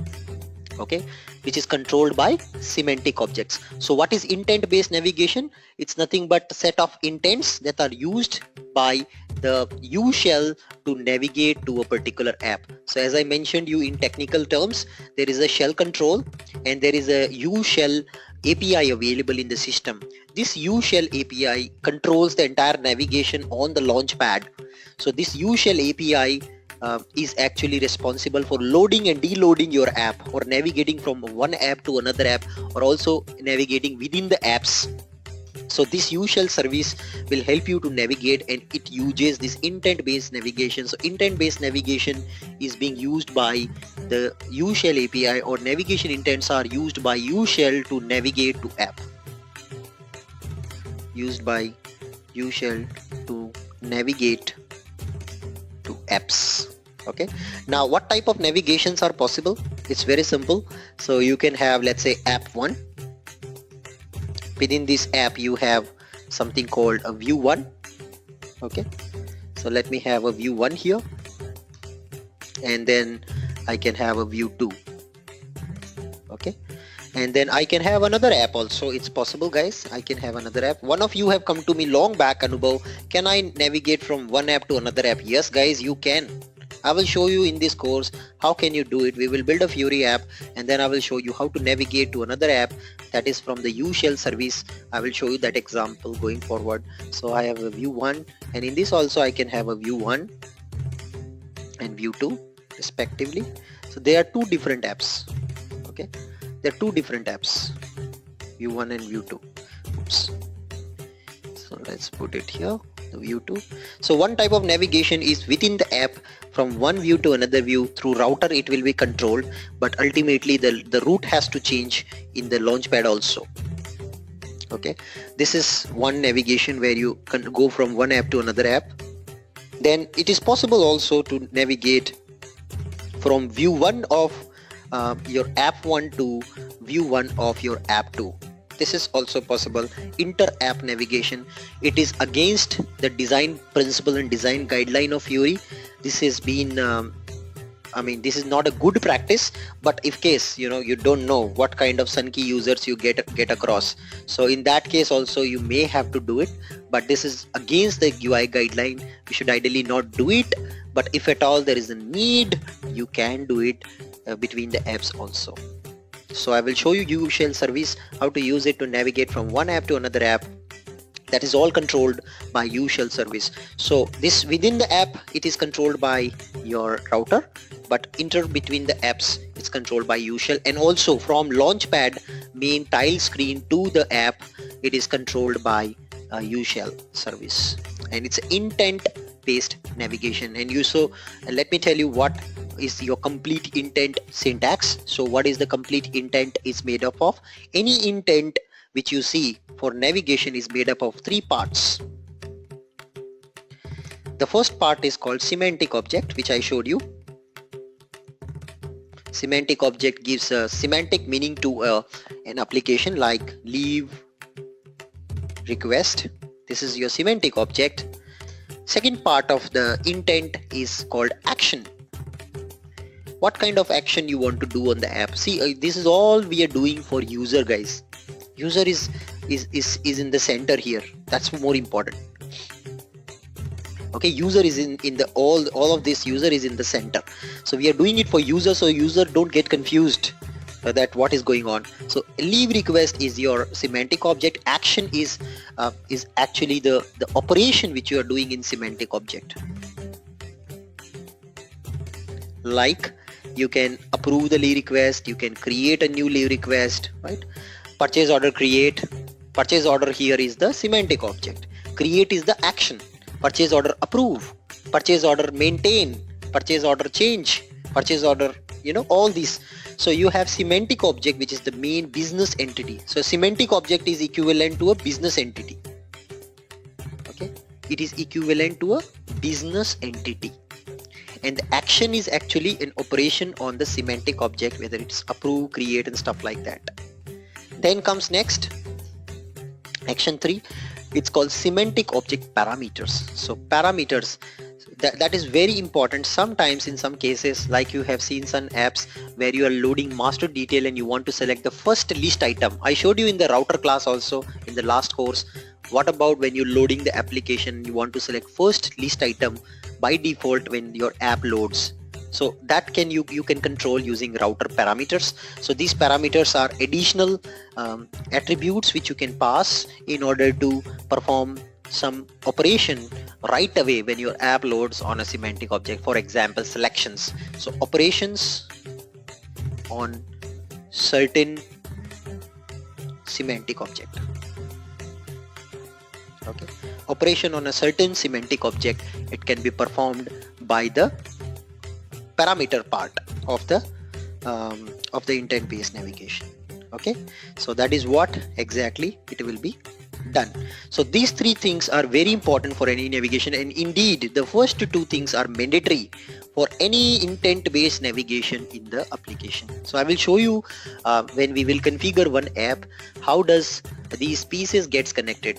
Okay, which is controlled by semantic objects. So what is intent based navigation? It's nothing but a set of intents that are used by the U shell to navigate to a particular app. So as I mentioned you in technical terms, there is a shell control and there is a U shell API available in the system. This U shell API controls the entire navigation on the launchpad. So this U shell API is actually responsible for loading and deloading your app, or navigating from one app to another app, or also navigating within the apps. So this U shell service will help you to navigate, and it uses this intent based navigation. So intent based navigation is being used by the U shell API, or navigation intents are used by U shell to navigate to app. Used by U shell to navigate to apps. Okay, now what type of navigations are possible? It's very simple. So you can have, let's say, app 1. Within this app you have something called a view 1. Okay, so let me have a view 1 here, and then I can have a view 2. Okay, and then I can have another app also. It's possible, guys. I can have another app. One of you have come to me long back, Anubhav, can I navigate from one app to another app? Yes guys, you can. I will show you in this course how can you do it. We will build a Fiori app, and then I will show you how to navigate to another app that is from the U shell service. I will show you that example going forward. So I have a view 1, and in this also I can have a view 1 and view 2 respectively. So there are two different apps. Okay, there are two different apps, view 1 and view 2. Oops. So let's put it here, the view 2. So one type of navigation is within the app from one view to another view. Through router it will be controlled, but ultimately the route has to change in the launchpad also. Okay, this is one navigation where you can go from one app to another app. Then it is possible also to navigate from view 1 of your app 1 to view 1 of your app 2. This is also possible. Inter-app navigation. It is against the design principle and design guideline of Fiori. This has been I mean, this is not a good practice, but if case, you know, you don't know what kind of sun key users you get across. So in that case also you may have to do it, but this is against the UI guideline. You should ideally not do it, but if at all there is a need, you can do it between the apps also. So I will show you U shell service, how to use it to navigate from one app to another app. That is all controlled by U shell service. So this within the app, it is controlled by your router, but between the apps, it's controlled by U shell. And also from launchpad main tile screen to the app, it is controlled by U shell service, and it's intent based navigation. And let me tell you what is your complete intent syntax. So what is the complete intent is made up of? Any intent which you see for navigation is made up of three parts. The first part is called semantic object, which I showed you. Semantic object gives a semantic meaning to an application like leave, request. This is your semantic object. Second part of the intent is called action. What kind of action you want to do on the app? See, this is all we are doing for user, guys. User is in the center here. That's more important. Okay, user is in the all of this. User is in the center. So we are doing it for user, so user don't get confused that what is going on. So leave request is your semantic object. Action is actually the operation which you are doing in semantic object. Like you can approve the leave request, you can create a new leave request, right? Purchase order create. Purchase order here is the semantic object. Create is the action. Purchase order approve. Purchase order maintain. Purchase order change. Purchase order, you know, all these. So you have semantic object, which is the main business entity. So semantic object is equivalent to a business entity. Okay, it is equivalent to a business entity. And the action is actually an operation on the semantic object, whether it's approve, create, and stuff like that. Then comes next, action 3. It's called semantic object parameters. So parameters, that is very important. Sometimes in some cases, like you have seen some apps where you are loading master detail and you want to select the first list item. I showed you in the router class also in the last course. What about when you're loading the application, you want to select first list item by default when your app loads? So that you can control using router parameters. So these parameters are additional attributes which you can pass in order to perform some operation right away when your app loads on a semantic object. For example, selections. So operations on certain semantic object. Okay, operation on a certain semantic object, it can be performed by the parameter part of the intent based navigation. Okay, so that is what exactly it will be done. So these three things are very important for any navigation, and indeed the first two things are mandatory for any intent based navigation in the application. So I will show you when we will configure one app, how does these pieces gets connected.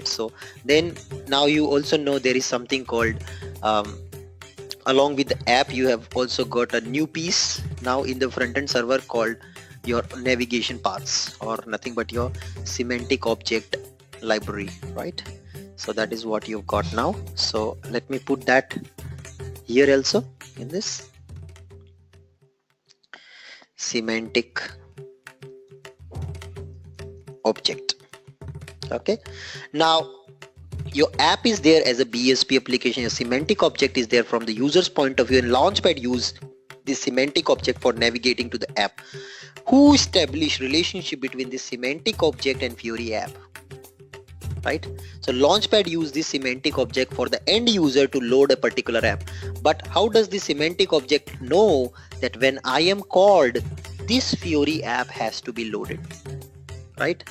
So then now you also know there is something called along with the app, you have also got a new piece now in the front-end server called your navigation paths, or nothing but your semantic object library, right? So that is what you've got now. So let me put that here also in this semantic object. Okay, now your app is there as a BSP application. Your semantic object is there from the user's point of view, and Launchpad use this semantic object for navigating to the app. Who established relationship between this semantic object and Fiori app? Right? So Launchpad use this semantic object for the end user to load a particular app. But how does the semantic object know that when I am called, this Fiori app has to be loaded? Right?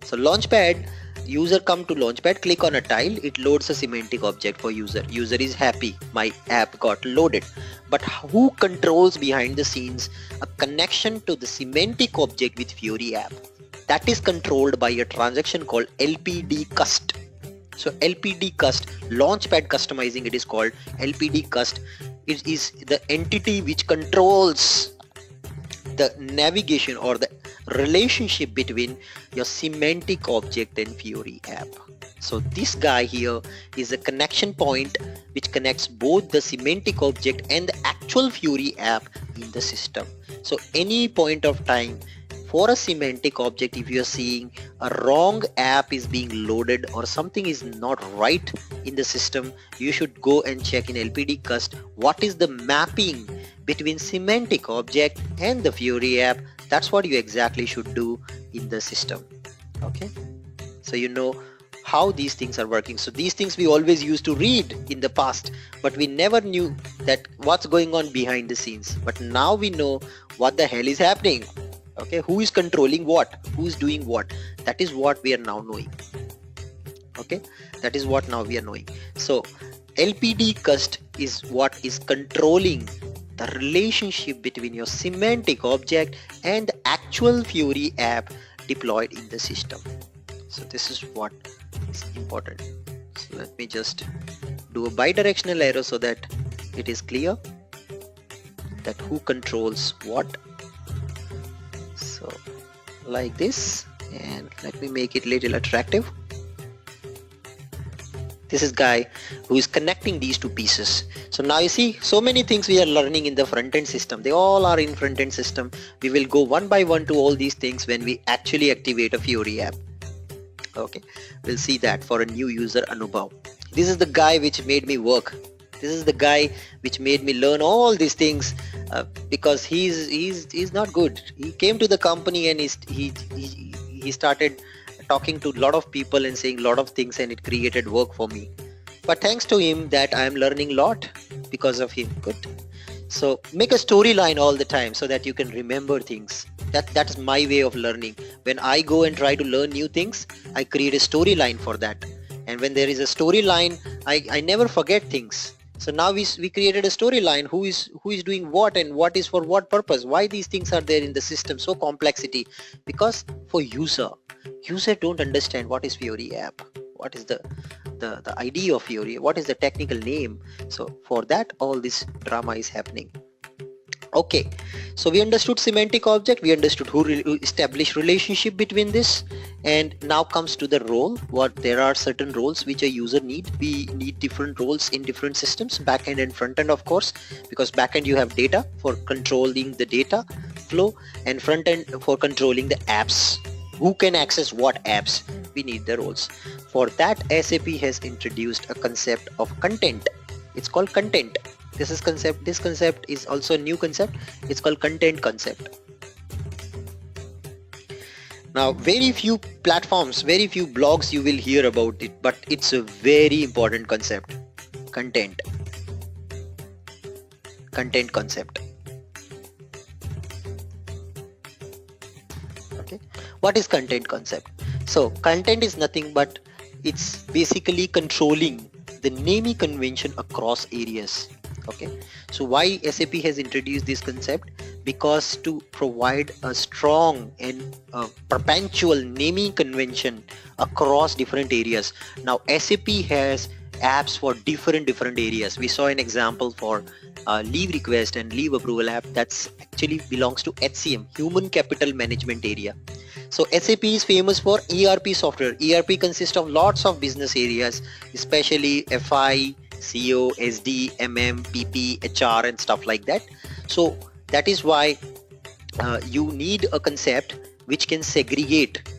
So Launchpad, user come to Launchpad, click on a tile, it loads a semantic object for user. User is happy, my app got loaded. But who controls behind the scenes a connection to the semantic object with Fiori app? That is controlled by a transaction called LPD cust. So LPD cust, Launchpad customizing, it is called LPD cust. It is the entity which controls the navigation or the relationship between your semantic object and Fiori app. So this guy here is a connection point which connects both the semantic object and the actual Fiori app in the system. So any point of time for a semantic object, if you are seeing a wrong app is being loaded or something is not right in the system, you should go and check in LPD cust what is the mapping between semantic object and the Fiori app. That's what you exactly should do in the system. Okay, so you know how these things are working. So these things we always used to read in the past, but we never knew that what's going on behind the scenes. But now we know what the hell is happening. Okay, who is controlling what, who is doing what. That is what we are now knowing. Okay, that is what now we are knowing. So LPD cust is what is controlling the relationship between your semantic object and the actual Fiori app deployed in the system. So this is what is important. So let me just do a bidirectional arrow so that it is clear that who controls what. So like this, and let me make it a little attractive. This is guy who is connecting these two pieces. So now you see so many things we are learning in the front-end system. They all are in front-end system. We will go one by one to all these things when we actually activate a Fiori app. Okay, we'll see that for a new user Anubhav. This is the guy which made me work. This is the guy which made me learn all these things because he's not good. He came to the company and he started talking to a lot of people and saying a lot of things, and it created work for me. But thanks to him that I am learning a lot because of him. Good. So make a storyline all the time so that you can remember things. That is my way of learning. When I go and try to learn new things, I create a storyline for that. And when there is a storyline, I never forget things. So now we created a storyline. Who is doing what and what is for what purpose? Why these things are there in the system? So complexity. Because for user don't understand what is Fiori app. What is the idea of Fiori? What is the technical name? So for that, all this drama is happening. Okay, so we understood semantic object, we understood who established relationship between this, and now comes to the role. What there are certain roles which a user need. We need different roles in different systems, backend and frontend, of course, because backend you have data for controlling the data flow, and frontend for controlling the apps. Who can access what apps? We need the roles. For that, SAP has introduced a concept of content. It's called content. This concept is also a new concept. It's called content concept. Now, very few platforms, very few blogs you will hear about it, but it's a very important concept. Content concept. Okay, what is content concept? So content is nothing but it's basically controlling the naming convention across areas. Okay, so why SAP has introduced this concept? Because to provide a strong and perpetual naming convention across different areas. Now SAP has apps for different areas. We saw an example for leave request and leave approval app that's actually belongs to HCM, human capital management area. So SAP is famous for ERP software. ERP consists of lots of business areas, especially FI, CO, SD, MM, PP, HR and stuff like that. So that is why you need a concept which can segregate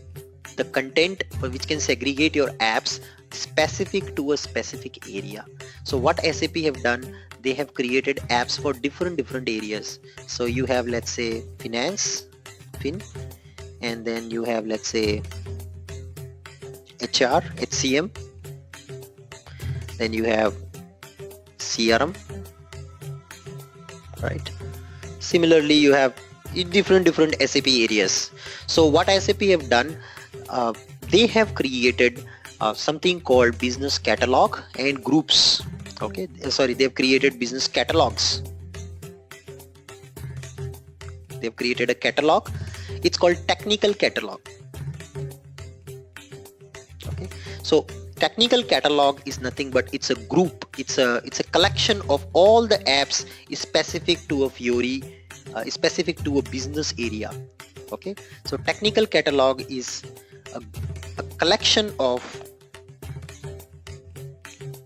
the content, or which can segregate your apps specific to a specific area. So what SAP have done, they have created apps for different areas. So you have, let's say, finance, and then you have, let's say, HR, HCM, then you have CRM, right? Similarly, you have different SAP areas. So what SAP have done, they have created something called business catalog and groups. Okay, sorry, they've created business catalogs. They've created a catalog. It's called technical catalog. Okay, so technical catalog is nothing but it's a group, it's a collection of all the apps specific to a Fiori, specific to a business area. Okay, so technical catalog is a collection of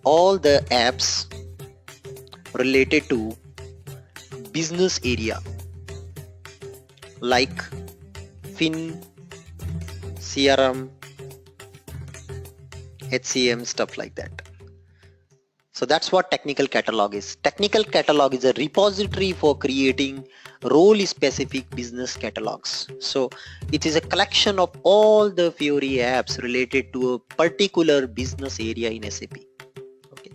all the apps related to business area like Fin, CRM, HCM, stuff like that. So that's what technical catalog is. Technical catalog is a repository for creating role-specific business catalogs. So it is a collection of all the Fiori apps related to a particular business area in SAP. Okay.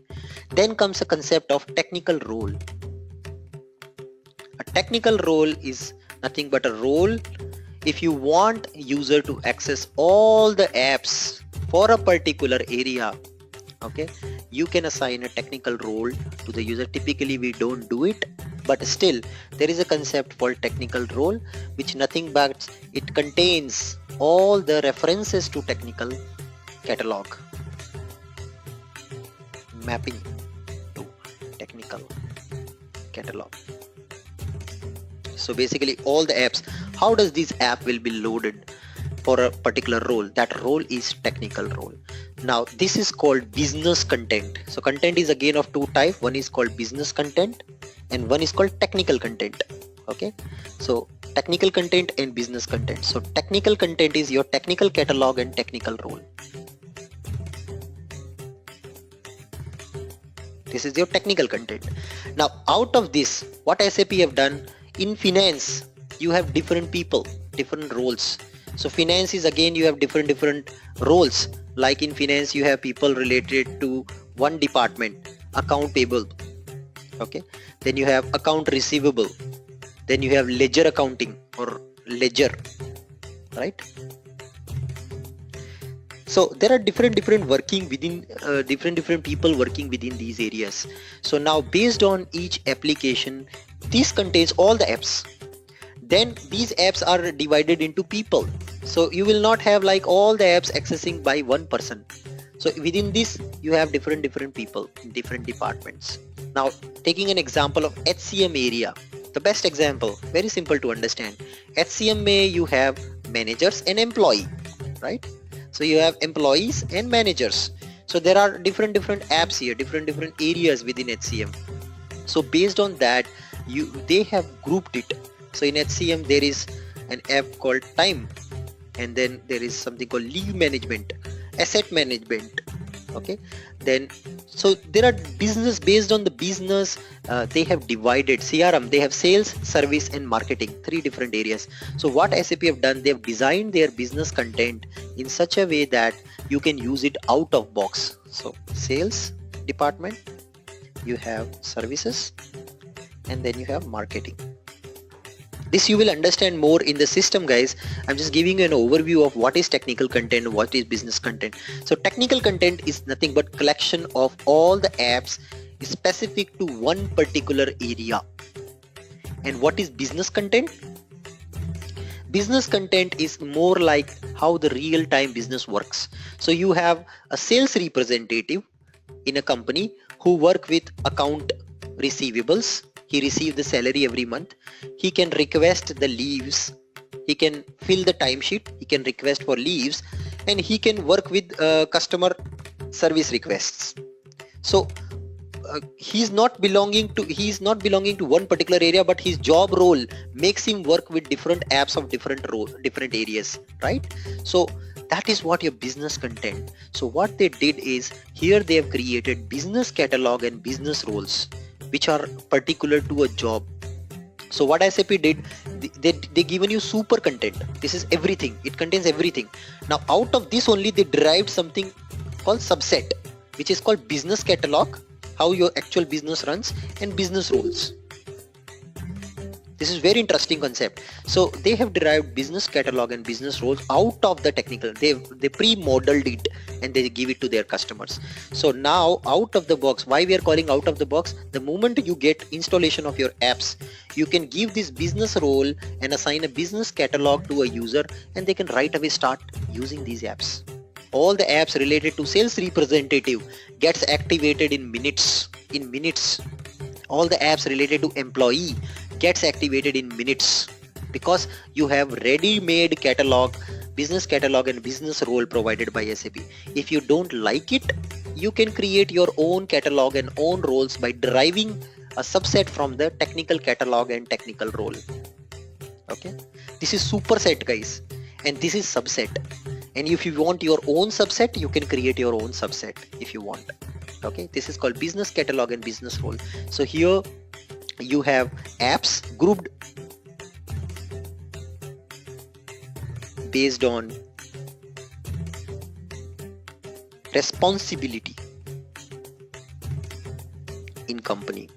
Then comes a concept of technical role. A technical role is nothing but a role if you want user to access all the apps for a particular area. Okay, you can assign a technical role to the user. Typically we don't do it, but still there is a concept called technical role, which nothing but it contains all the references to technical catalog, mapping to technical catalog. So basically all the apps, how does this app will be loaded for a particular role? That role is technical role. Now this is called business content. So content is again of two types. One is called business content and one is called technical content. Okay, so technical content and business content. So technical content is your technical catalog and technical role. This is your technical content. Now out of this, what SAP have done, in finance you have different people, different roles. So finance is again you have different roles. Like in finance you have people related to one department, account payable. Okay, then you have account receivable, then you have ledger accounting or ledger, right? So there are different working within different people working within these areas. So now based on each application, this contains all the apps. Then these apps are divided into people. So you will not have like all the apps accessing by one person. So within this you have different people in different departments. Now taking an example of HCM area, the best example, very simple to understand. HCM may you have managers and employee, right? So you have employees and managers. So there are different apps here, different areas within HCM. So based on that, they have grouped it. So in HCM there is an app called time, and then there is something called leave management, asset management. Okay, then so there are business, based on the business they have divided CRM, they have sales, service and marketing, three different areas. So what SAP have done, they have designed their business content in such a way that you can use it out of box. So sales department, you have services, and then you have marketing. This you will understand more in the system, guys. I'm just giving you an overview of what is technical content, what is business content. So technical content is nothing but collection of all the apps specific to one particular area. And what is business content? Business content is more like how the real-time business works. So you have a sales representative in a company who work with account receivables. He receives the salary every month. He can request the leaves. He can fill the timesheet. He can request for leaves, and he can work with customer service requests. So he's not belonging to one particular area, but his job role makes him work with different apps of different areas, right? So that is what your business content. So what they did is, here they have created business catalog and business roles which are particular to a job. So what SAP did, they given you super content. This is everything. It contains everything. Now out of this only they derived something called subset, which is called business catalog, how your actual business runs, and business roles. This is very interesting concept. So they have derived business catalog and business roles out of the technical. They pre-modeled it and they give it to their customers. So now out of the box, why we are calling out of the box? The moment you get installation of your apps, you can give this business role and assign a business catalog to a user, and they can right away start using these apps. All the apps related to sales representative gets activated in minutes. All the apps related to employee gets activated in minutes, because you have ready-made catalog, business catalog and business role provided by SAP. If you don't like it, you can create your own catalog and own roles by deriving a subset from the technical catalog and technical role. Okay, this is superset, guys, and this is subset. And if you want your own subset, you can create your own subset if you want. Okay, this is called business catalog and business role. So here you have apps grouped based on responsibility in company.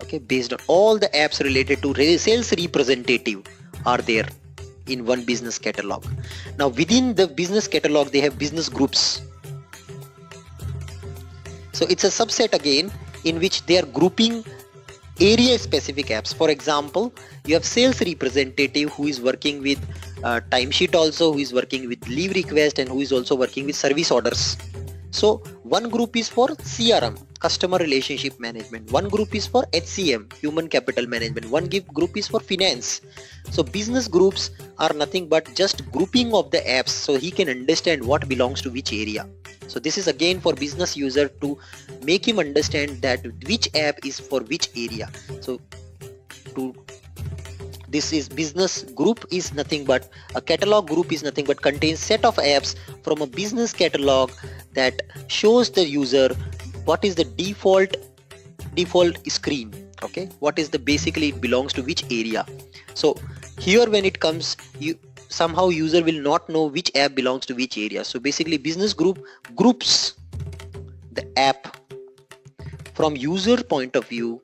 Okay, based on all the apps related to sales representative are there in one business catalog. Now within the business catalog they have business groups. So it's a subset again in which they are grouping area specific apps. For example, you have sales representative who is working with timesheet, also who is working with leave request, and who is also working with service orders. So one group is for CRM, customer relationship management. One group is for HCM, human capital management. One group is for finance. So business groups are nothing but just grouping of the apps so he can understand what belongs to which area. So this is again for business user to make him understand that which app is for which area. So this is business group is nothing but a catalog group is nothing but contains set of apps from a business catalog that shows the user what is the default screen. Okay, what is the basically it belongs to which area. So here when it comes, somehow user will not know which app belongs to which area. So basically business group groups the app from user point of view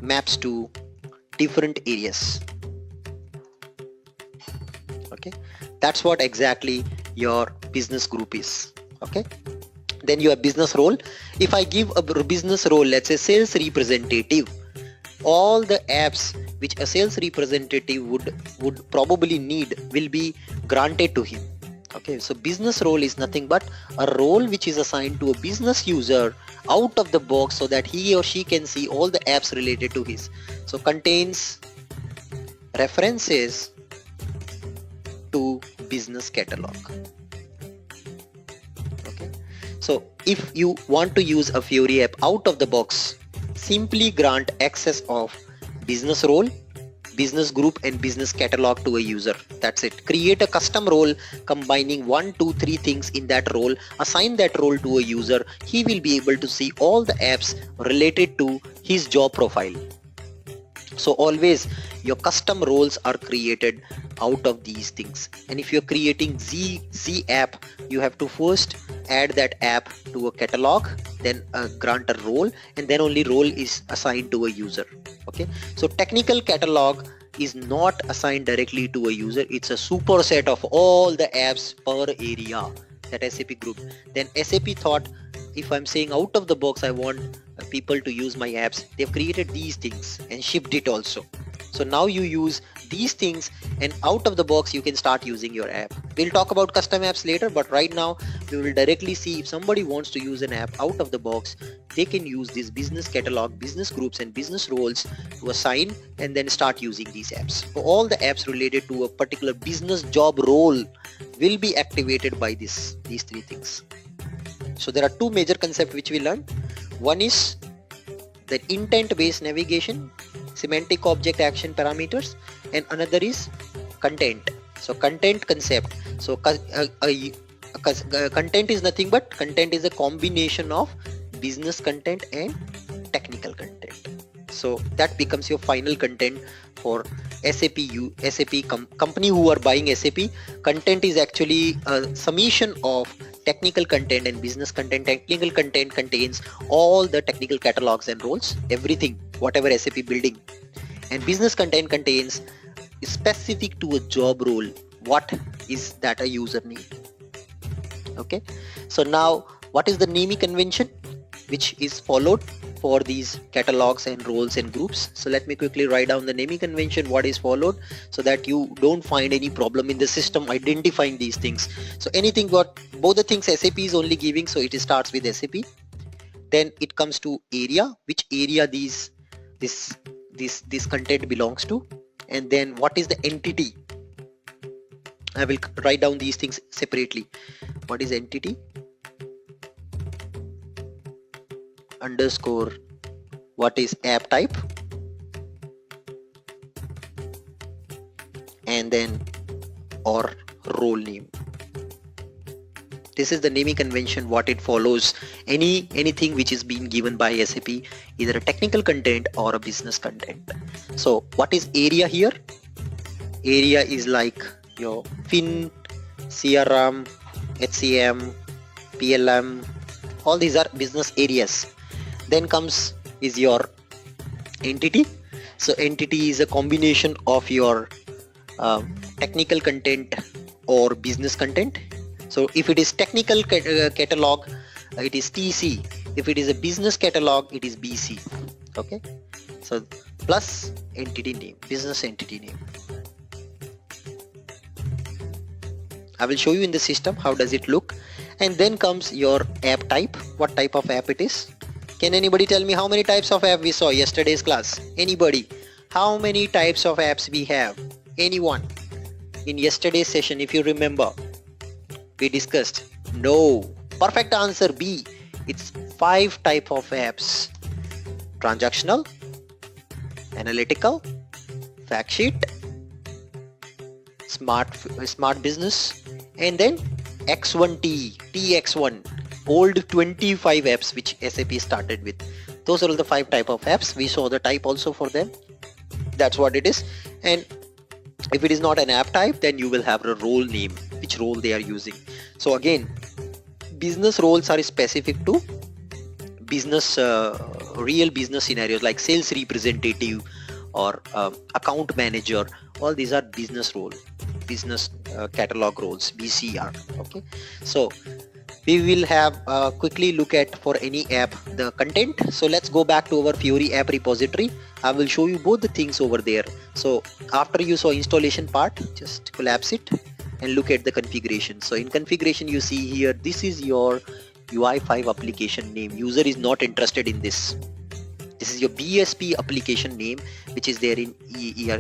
maps to different areas. Okay, that's what exactly your business group is. Okay, then you have business role. If I give a business role, let's say sales representative, all the apps which a sales representative would probably need will be granted to him. Okay, so business role is nothing but a role which is assigned to a business user out of the box so that he or she can see all the apps related to his. So contains references to business catalog. Okay, so if you want to use a Fiori app out of the box, simply grant access of business role, business group and business catalog to a user. That's it. Create a custom role combining 1, 2, 3 things in that role, assign that role to a user. He will be able to see all the apps related to his job profile. So always your custom roles are created out of these things. And if you're creating Z app, you have to first add that app to a catalog, then grant a role, and then only role is assigned to a user. Okay, so technical catalog is not assigned directly to a user. It's a superset of all the apps per area that SAP group. Then SAP thought, if I'm saying out of the box I want people to use my apps, they've created these things and shipped it also. So now you use these things and out of the box you can start using your app. We'll talk about custom apps later, but right now we will directly see if somebody wants to use an app out of the box, they can use this business catalog, business groups and business roles to assign and then start using these apps. So all the apps related to a particular business job role will be activated by these 3 things. So there are 2 major concepts which we learned. One is the intent-based navigation, semantic object action parameters, and another is content. So content concept. So content is nothing but content is a combination of business content and technical content. So that becomes your final content for SAP company who are buying SAP. Content is actually a summation of technical content and business content. Technical content contains all the technical catalogs and roles, everything, whatever SAP building. And business content contains specific to a job role, what is that a user need. Okay, so now what is the naming convention which is followed? for these catalogs and roles and groups. So let me quickly write down the naming convention, what is followed, so that you don't find any problem in the system identifying these things. So anything what both the things SAP is only giving, so it starts with SAP. Then it comes to area, which area this content belongs to, and then what is the entity. I will write down these things separately. What is entity? Underscore what is app type, and then or role name. This is the naming convention what it follows anything which is being given by SAP, either a technical content or a business content. So what is area here? Area is like your Fin, CRM, HCM, PLM, all these are business areas. Then comes is your entity. So entity is a combination of your technical content or business content. So if it is technical catalog, it is TC. If it is a business catalog, it is BC. Okay. So plus entity name, business entity name. I will show you in the system how does it look. And then comes your app type, what type of app it is. Can anybody tell me how many types of app we saw yesterday's class? Anybody? How many types of apps we have? Anyone? In yesterday's session, if you remember, we discussed. No. Perfect answer B. It's 5 type of apps. Transactional, analytical, fact sheet, smart business, and then X1T, TX1, old 25 apps which SAP started with. Those are the 5 type of apps. We saw the type also for them. That's what it is. And if it is not an app type, then you will have a role name, which role they are using. So again, business roles are specific to business, real business scenarios like sales representative or account manager. All these are business role, business catalog roles, BCR. Okay, so we will have quickly look at for any app the content. So let's go back to our Fiori app repository. I will show you both the things over there. So after you saw installation part, just collapse it and look at the configuration. So in configuration, you see here, this is your UI5 application name. User is not interested in this. This is your BSP application name, which is there in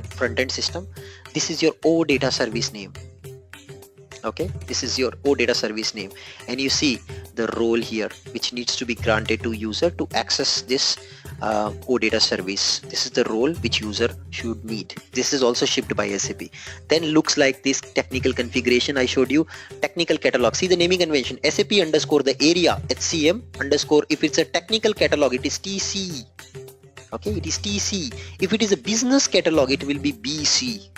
front-end system. This is your O data service name. Okay, this is your O data service name, and you see the role here which needs to be granted to user to access this O data service. This is the role which user should need. This is also shipped by SAP. Then looks like this technical configuration I showed you. Technical catalog, see the naming convention, SAP underscore the area HCM underscore. If it's a technical catalog, it is TC. Okay, it is TC. If it is a business catalog, it will be BC.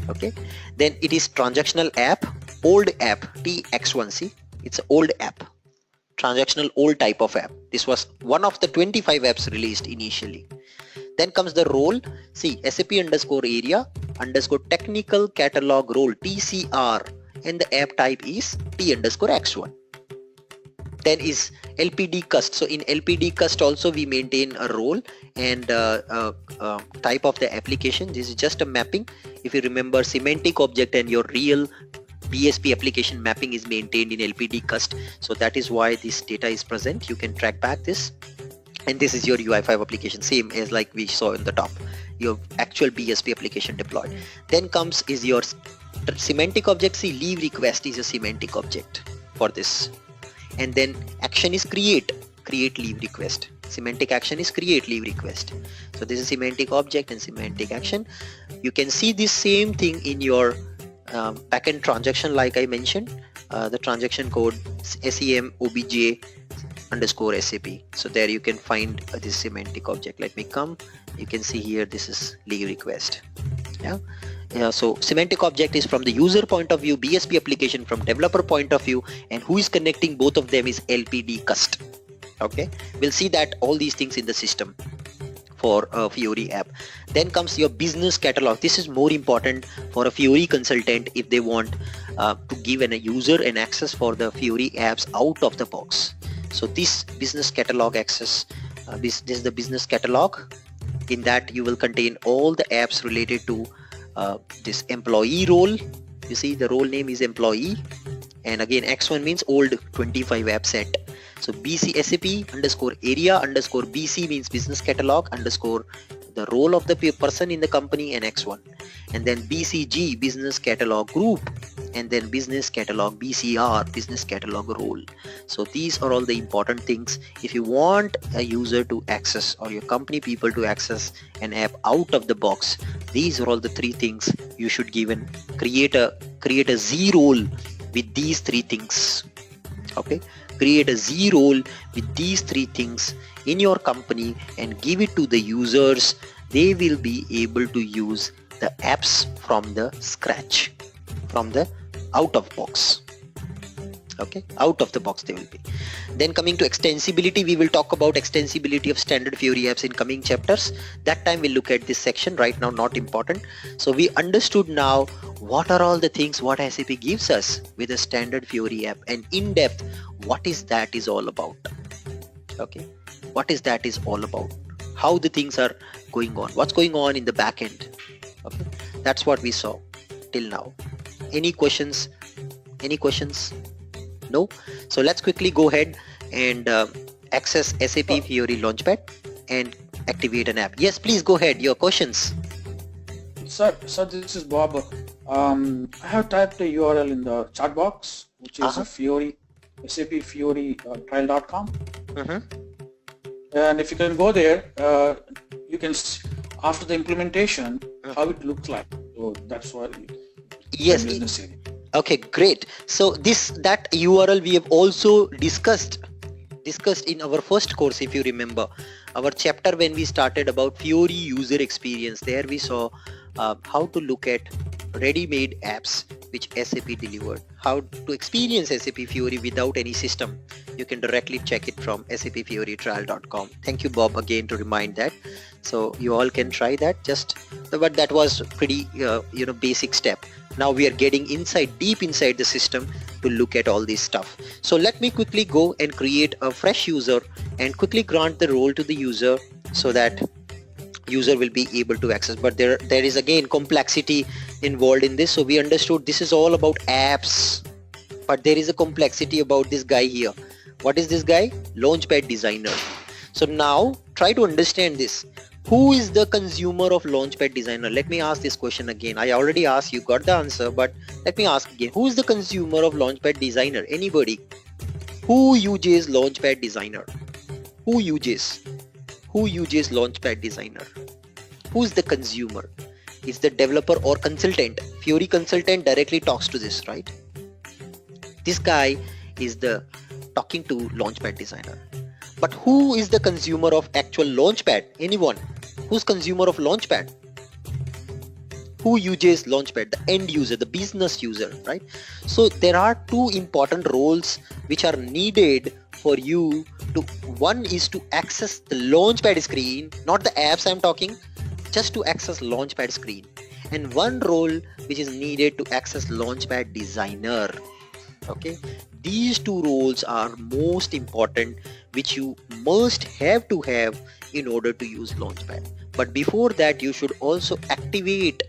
Okay, then it is transactional app, old app, TX1. See, it's an old app, transactional old type of app. This was one of the 25 apps released initially. Then comes the role. See, SAP underscore area underscore technical catalog role, TCR, and the app type is T underscore X1. Then is LPD cust. So in LPD cust also we maintain a role and type of the application. This is just a mapping. If you remember, semantic object and your real BSP application mapping is maintained in LPD cust. So that is why this data is present. You can track back this. And this is your UI5 application, same as like we saw in the top, your actual BSP application deployed. Then comes is your semantic object. See, leave request is a semantic object for this. And then action is create leave request. Semantic action is create leave request. So this is semantic object and semantic action. You can see this same thing in your backend transaction, like I mentioned, the transaction code SEM OBJ underscore SAP. So there you can find this semantic object. Let me come. You can see here this is leave request. Yeah, so semantic object is from the user point of view, BSP application from developer point of view, and who is connecting both of them is LPD cust. Okay, we'll see that all these things in the system for a Fiori app. Then comes your business catalog. This is more important for a Fiori consultant if they want to give a user an access for the Fiori apps out of the box. So this business catalog access This is the business catalog. In that you will contain all the apps related to this employee role. You see the role name is employee, and again X1 means old 25 app set. So BC SAP underscore area underscore BC means business catalog underscore the role of the person in the company and X1, and then BCG business catalog group, and then business catalog BCR business catalog role. So these are all the important things if you want a user to access or your company people to access an app out of the box. These are all the three things you should give and create a Z role with these three things. Okay, create a Z role with these three things in your company and give it to the users. They will be able to use the apps from the scratch, from the out of box. Okay, out of the box they will be. Then coming to extensibility, we will talk about extensibility of standard Fiori apps in coming chapters. That time we'll look at this section. Right now not important. So we understood now what are all the things what SAP gives us with a standard Fiori app, and in depth what is that is all about. Okay, what is that is all about, how the things are going on, what's going on in the back end. Okay, that's what we saw till now. Any questions? No? So let's quickly go ahead and access SAP Fiori Launchpad and activate an app. Yes, please go ahead. Your questions. Sir, this is Bob. I have typed a URL in the chat box, which is Fiori, SAP Fiori trial.com. And if you can go there, you can see after the implementation how it looks like. So that's what. Yes. Okay, great. So that URL we have also discussed in our first course, if you remember, our chapter when we started about Fiori user experience. There we saw how to look at ready-made apps which SAP delivered, how to experience SAP Fiori without any system. You can directly check it from sapfioritrial.com. Thank you, Bob, again to remind that. So you all can try that. But that was pretty basic step. Now we are getting deep inside the system to look at all this stuff. So let me quickly go and create a fresh user and quickly grant the role to the user so that user will be able to access. But there is again complexity involved in this. So we understood this is all about apps, but there is a complexity about this guy here. What is this guy? Launchpad designer. So now try to understand this. Who is the consumer of Launchpad Designer? Let me ask this question again. I already asked, you got the answer, but let me ask again. Who is the consumer of Launchpad Designer? Anybody? Who uses Launchpad Designer? Who uses Launchpad Designer? Who is the consumer? Is the developer or consultant? Fiori consultant directly talks to this, right? This guy is the talking to Launchpad Designer. But who is the consumer of actual Launchpad? Anyone? Who's consumer of Launchpad? Who uses Launchpad? The end user, the business user, right? So there are two important roles which are needed for you to, one is to access the Launchpad screen, not the apps I'm talking, just to access Launchpad screen. And one role which is needed to access Launchpad Designer. Okay, these two roles are most important, which you must have to have in order to use Launchpad. But before that, you should also activate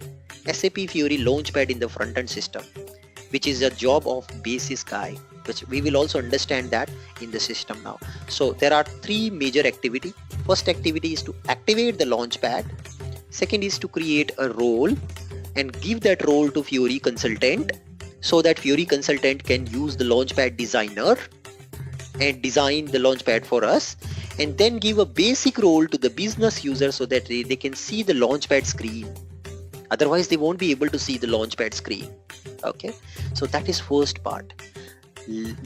SAP Fiori Launchpad in the front-end system, which is a job of basis guy, which we will also understand that in the system now. So there are three major activities. First activity is to activate the Launchpad. Second is to create a role and give that role to Fiori consultant, so that Fiori consultant can use the Launchpad designer and design the Launchpad for us, and then give a basic role to the business user so that they can see the Launchpad screen. Otherwise they won't be able to see the Launchpad screen. Okay, so that is first part.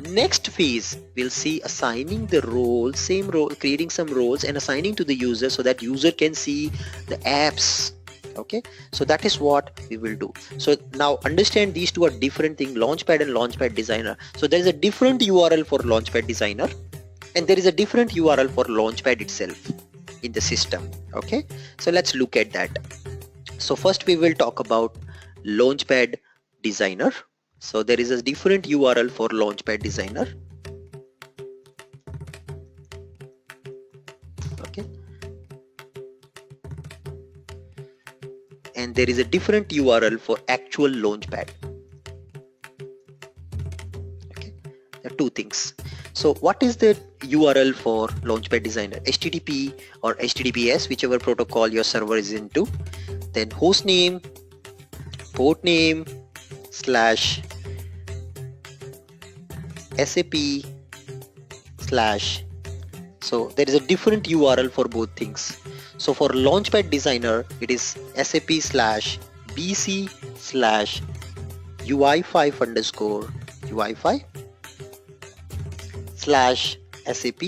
Next phase, we'll see assigning the role, same role, creating some roles and assigning to the user so that user can see the apps. Okay, so that is what we will do. So now understand these two are different things, Launchpad and Launchpad Designer. So there is a different URL for Launchpad Designer and there is a different URL for Launchpad itself in the system. Okay, so let's look at that. So first we will talk about Launchpad Designer. So there is a different URL for Launchpad Designer. there is a different URL for actual launchpad. Okay, there are two things. So what is the URL for launchpad designer? HTTP or HTTPS, whichever protocol your server is into. Then host name, port name, /SAP / so there is a different URL for both things. So for launchpad designer, it is SAP /BC /UI5 underscore UI5 /SAP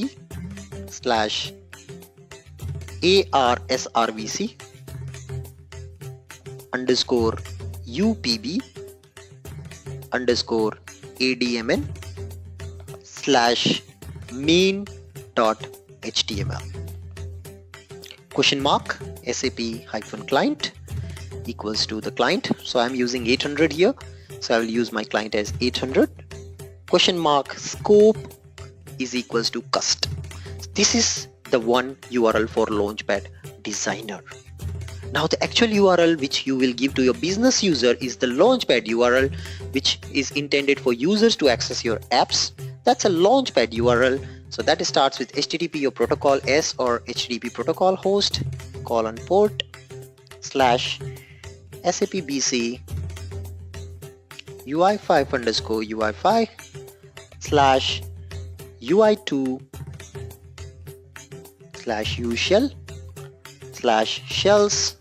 /ARSRVC underscore UPB underscore ADMN /main.html question mark SAP hyphen client equals to the client. So I'm using 800 here, so I will use my client as 800. Question mark scope is equals to cust. This is the one URL for launchpad designer. Now the actual URL which you will give to your business user is the launchpad URL, which is intended for users to access your apps. That's a launchpad URL. So that starts with HTTP or protocol S or HTTP protocol host :port /SAPBC UI5 underscore UI5 /UI2 /ushell /shells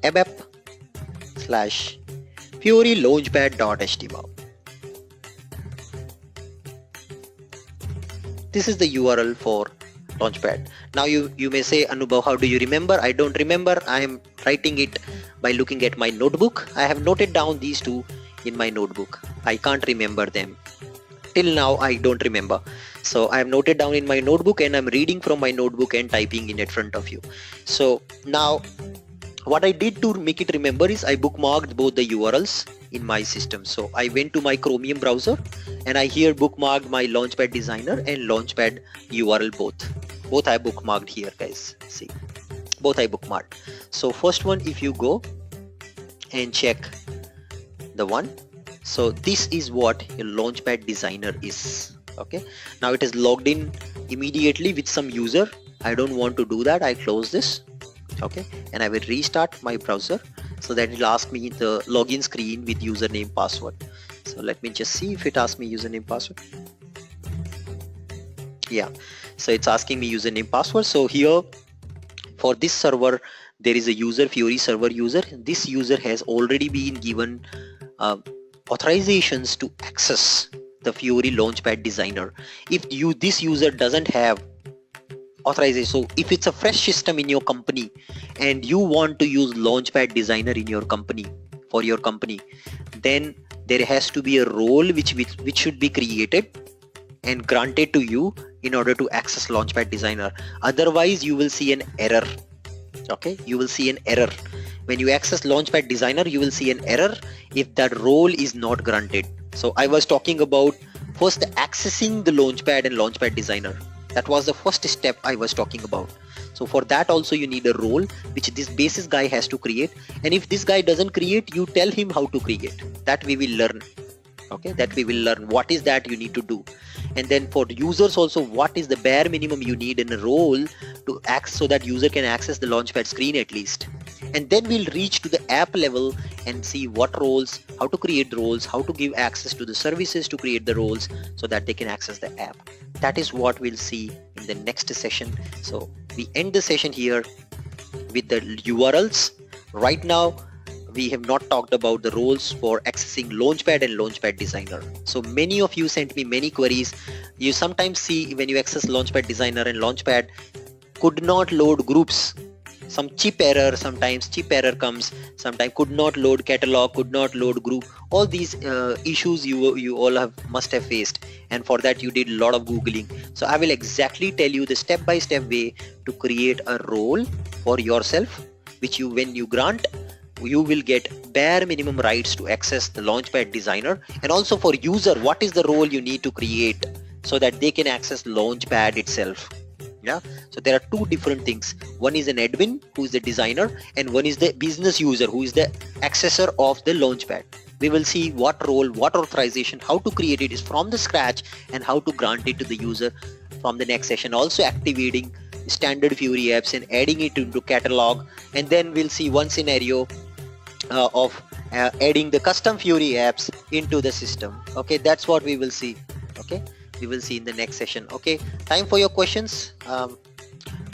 /abap /Fiori launchpad.html. This is the URL for launchpad. Now you may say, Anubhav, how do you remember? I don't remember. I am writing it by looking at my notebook. I have noted down these two in my notebook. I can't remember them. Till now I don't remember. So I have noted down in my notebook and I'm reading from my notebook and typing in front of you. So now what I did to make it remember is I bookmarked both the URLs in my system. So I went to my Chromium browser and I here bookmarked my launchpad designer and launchpad URL both I bookmarked here, guys. See, both I bookmarked. So first one, if you go and check the one, so this is what your launchpad designer is. Okay, now it is logged in immediately with some user. I don't want to do that. I close this. Okay, and I will restart my browser so that it will ask me the login screen with username password. So let me just see if it asks me username password. Yeah, so it's asking me username password. So here for this server there is a user, Fiori server user. This user has already been given authorizations to access the Fiori launchpad designer. If this user doesn't have authorization, so if it's a fresh system in your company and you want to use launchpad designer in your company, for your company, then there has to be a role which should be created and granted to you in order to access launchpad designer. Otherwise you will see an error. Okay, you will see an error when you access launchpad designer. You will see an error if that role is not granted. So I was talking about first accessing the launchpad and launchpad designer. That was the first step I was talking about. So for that also you need a role which this basis guy has to create, and if this guy doesn't create, you tell him how to create. That we will learn. Okay, that we will learn what is that you need to do. And then for users also, what is the bare minimum you need in a role to access so that user can access the launchpad screen at least. And then we'll reach to the app level and see what roles, how to create roles, how to give access to the services to create the roles so that they can access the app. That is what we'll see in the next session. So we end the session here with the URLs. Right now we have not talked about the roles for accessing launchpad and launchpad designer. So many of you sent me many queries. You sometimes see when you access launchpad designer and launchpad could not load groups. Some chip error, sometimes chip error comes, sometimes could not load catalog, could not load group. All these issues you all must have faced, and for that you did a lot of googling. So I will exactly tell you the step-by-step way to create a role for yourself, which you, when you grant, you will get bare minimum rights to access the launchpad designer. And also for user, what is the role you need to create so that they can access launchpad itself. Yeah, so there are two different things. One is an admin who is the designer, and one is the business user who is the accessor of the launchpad. We will see what role, what authorization, how to create it is from the scratch, and how to grant it to the user from the next session. Also activating standard Fiori apps and adding it into catalog, and then we'll see one scenario of adding the custom Fiori apps into the system. Okay, that's what we will see. Okay, we will see in the next session. Okay, time for your questions.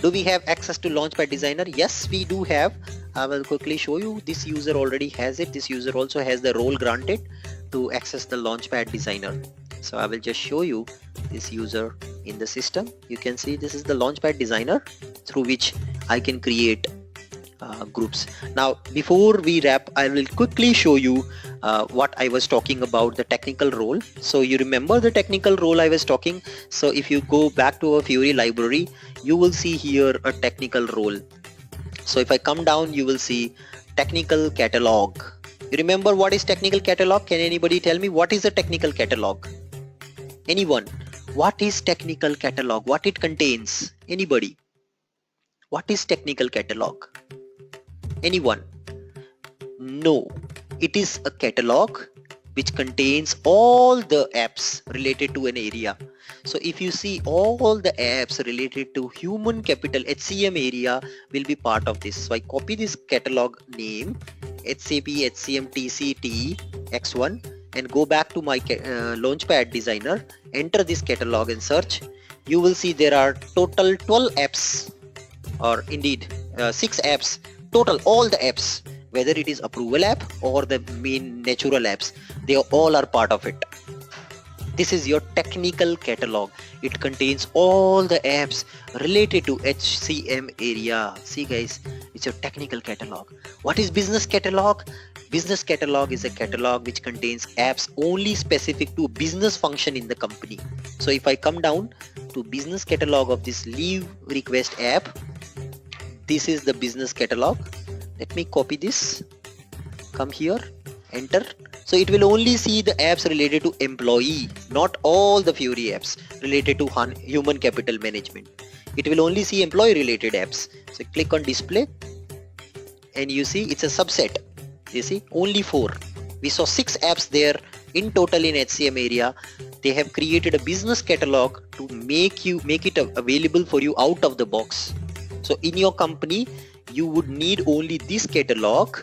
Do we have access to Launchpad Designer? Yes, we do have. I will quickly show you. This user already has it. This user also has the role granted to access the Launchpad Designer. So I will just show you this user in the system. You can see this is the Launchpad Designer through which I can create groups. Now, before we wrap, I will quickly show you what I was talking about, the technical role. So you remember the technical role I was talking. So if you go back to our Fiori library, you will see here a technical role. So if I come down, you will see technical catalog. You remember what is technical catalog? Can anybody tell me what is a technical catalog? Anyone? What is technical catalog? What it contains? Anybody? What is technical catalog? Anyone? No, it is a catalog which contains all the apps related to an area. So if you see, all the apps related to human capital HCM area will be part of this. So I copy this catalog name SAP HCM TCT X1 and go back to my Launchpad Designer, enter this catalog and search. You will see there are total 12 apps, or indeed 6 apps total. All the apps, whether it is approval app or the main natural apps, they all are part of it. This is your technical catalog. It contains all the apps related to HCM area. See guys, it's your technical catalog. What is business catalog? Business catalog is a catalog which contains apps only specific to business function in the company. So if I come down to business catalog of this leave request app, this is the business catalog. Let me copy this, come here, enter. So it will only see the apps related to employee, not all the Fiori apps related to human capital management. It will only see employee related apps. So click on display and you see it's a subset. You see only 4. We saw 6 apps there in total in HCM area. They have created a business catalog to make it available for you out of the box. So in your company, you would need only this catalog,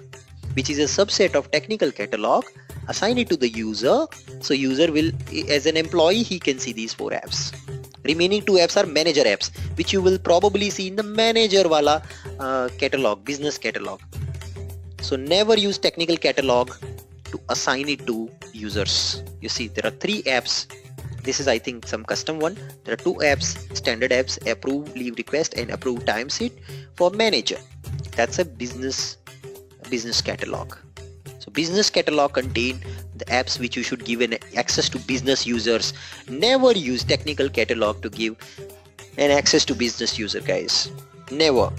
which is a subset of technical catalog. Assign it to the user. So user will, as an employee, he can see these 4 apps. Remaining 2 apps are manager apps, which you will probably see in the manager wala catalog, business catalog. So never use technical catalog to assign it to users. You see there are 3 apps. This is, I think, some custom one. There are 2 apps, standard apps, approve leave request and approve timesheet for manager. That's a business catalog. So business catalog contain the apps which you should give an access to business users. Never use technical catalog to give an access to business user, guys. Never.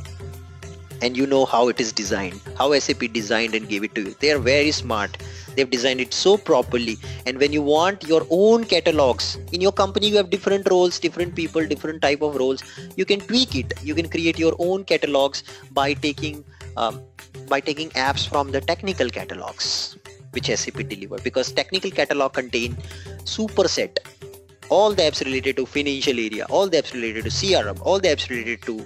And you know how it is designed, how SAP designed and gave it to you. They are very smart. They've designed it so properly. And when you want your own catalogs, in your company you have different roles, different people, different type of roles. You can tweak it. You can create your own catalogs by taking apps from the technical catalogs which SAP deliver, because technical catalog contain superset all the apps related to financial area, all the apps related to CRM, all the apps related to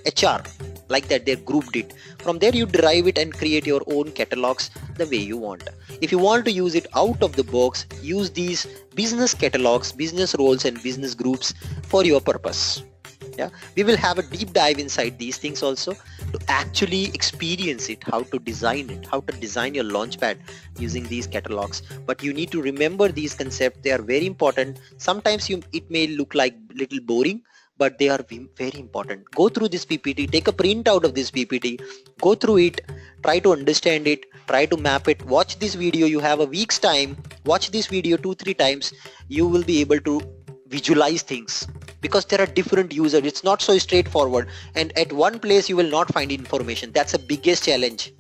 HR. Like that, they grouped it. From there you derive it and create your own catalogs the way you want. If you want to use it out of the box, use these business catalogs, business roles and business groups for your purpose. Yeah, we will have a deep dive inside these things also to actually experience it, how to design it, how to design your launchpad using these catalogs. But you need to remember these concepts. They are very important. Sometimes it may look like little boring, but they are very important. Go through this PPT, take a print out of this PPT, go through it, try to understand it, try to map it, watch this video. You have a week's time, watch this video 2-3 times. You will be able to visualize things, because there are different users. It's not so straightforward, and at one place you will not find information. That's the biggest challenge.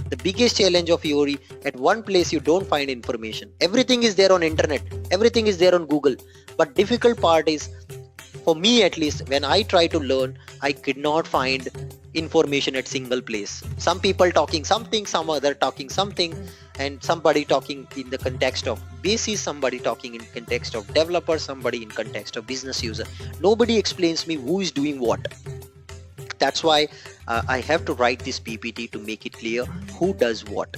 The biggest challenge of Fiori, at one place you don't find information. Everything is there on internet, everything is there on Google, but difficult part is For me at least, when I try to learn, I could not find information at single place. Some people talking something, some other talking something, and somebody talking in the context of basis, somebody talking in context of developer, somebody in context of business user. Nobody explains me who is doing what. That's why I have to write this PPT to make it clear who does what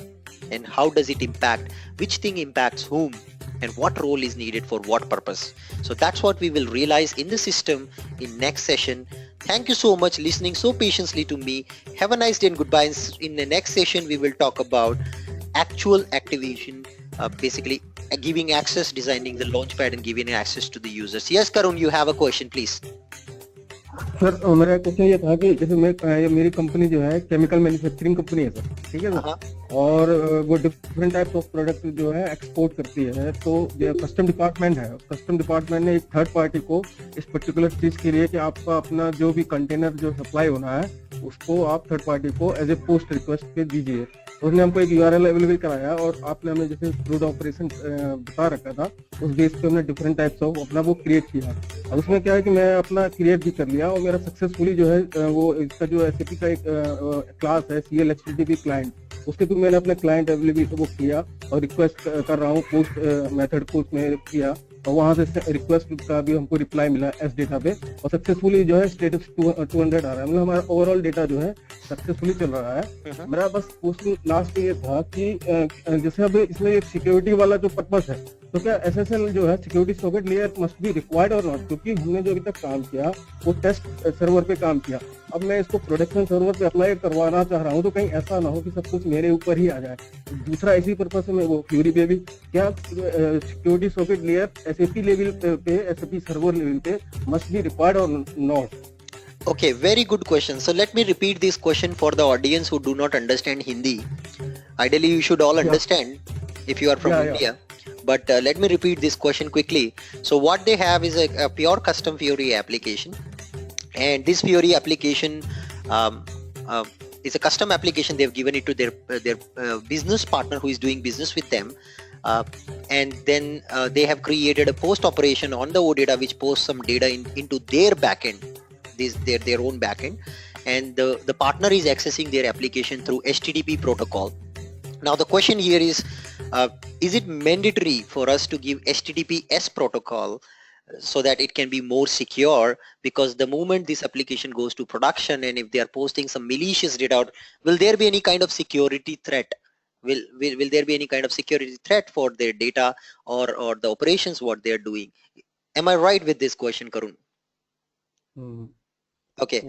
and how does it impact, which thing impacts whom, and what role is needed for what purpose. So that's what we will realize in the system in next session. Thank you so much listening so patiently to me. Have a nice day and goodbye. In the next session, we will talk about actual activation, basically giving access, designing the launchpad and giving access to the users. Yes, Karun, you have a question, please. Sir मेरा question ये था कि जैसे मेरी company जो है chemical manufacturing company है sir, ठीक है सर, और वो डिफरेंट टाइप्स ऑफ प्रोडक्ट जो है एक्सपोर्ट करती है, तो जो कस्टम डिपार्टमेंट है, कस्टम डिपार्टमेंट ने एक थर्ड पार्टी को इस पर्टिकुलर चीज के लिए कि आपका अपना जो भी कंटेनर जो सप्लाई होना है उसको आप थर्ड पार्टी को एज ए पोस्ट रिक्वेस्ट पे दीजिए। तो उसने हमको एक यूआरएल अवेलेबल कराया और आपने हमें जैसे थ्रू द ऑपरेशन बता रखा था, उस बेस पे हमने डिफरेंट टाइप्स ऑफ अपना वो क्रिएट किया। अब उसमें क्या है कि मैं अपना क्रिएट भी कर लिया और मेरा सक्सेसफुली जो है वो इसका जो एसएपी का एक क्लास है CL/HTTP क्लाइंट, उसके थ्रू मैंने अपने क्लाइंट अवेलेबल वो किया और रिक्वेस्ट कर रहा हूँ पोस्ट मेथड पोस्ट में किया, और वहाँ से रिक्वेस्ट का भी हमको रिप्लाई मिला एस डेटा पे, और सक्सेसफुली जो है स्टेटस 200 आ रहा है, मतलब हमारा ओवरऑल डेटा जो है सक्सेसफुली चल रहा है। मेरा बस क्वेश्चन लास्ट ये था कि जैसे अब इसमें एक सिक्योरिटी वाला जो पर्पस है, तो क्या SSL जो है security socket layer must be required और नॉट, क्योंकि हमने जो अभी तक काम किया वो टेस्ट सर्वर पे काम किया, अब मैं इसको प्रोडक्शन सर्वर पे अप्लाई करवाना चाह रहा हूँ, तो कहीं ऐसा ना हो कि सब कुछ मेरे ऊपर ही आ जाए। दूसरा इसी पर्पस से मैं वो फ्यूरी पे भी क्या security socket layer SAP level पे SAP सर्वर लेवल पे मस्ट बी रिक्वायर्ड और not? Okay, very good question. So let me repeat this question for the audience who do not understand Hindi. Ideally, you should all understand if you are from India. But let me repeat this question quickly. So what they have is a pure custom Fiori application. And this Fiori application is a custom application. They've given it to their business partner who is doing business with them. And then they have created a post operation on the OData which posts some data into their backend. Their own backend, and the partner is accessing their application through HTTP protocol. Now the question here is it mandatory for us to give HTTPS protocol so that it can be more secure? Because the moment this application goes to production and if they are posting some malicious data out, will there be any kind of security threat? Will there be any kind of security threat for their data or the operations what they are doing? Am I right with this question, Karun? Okay.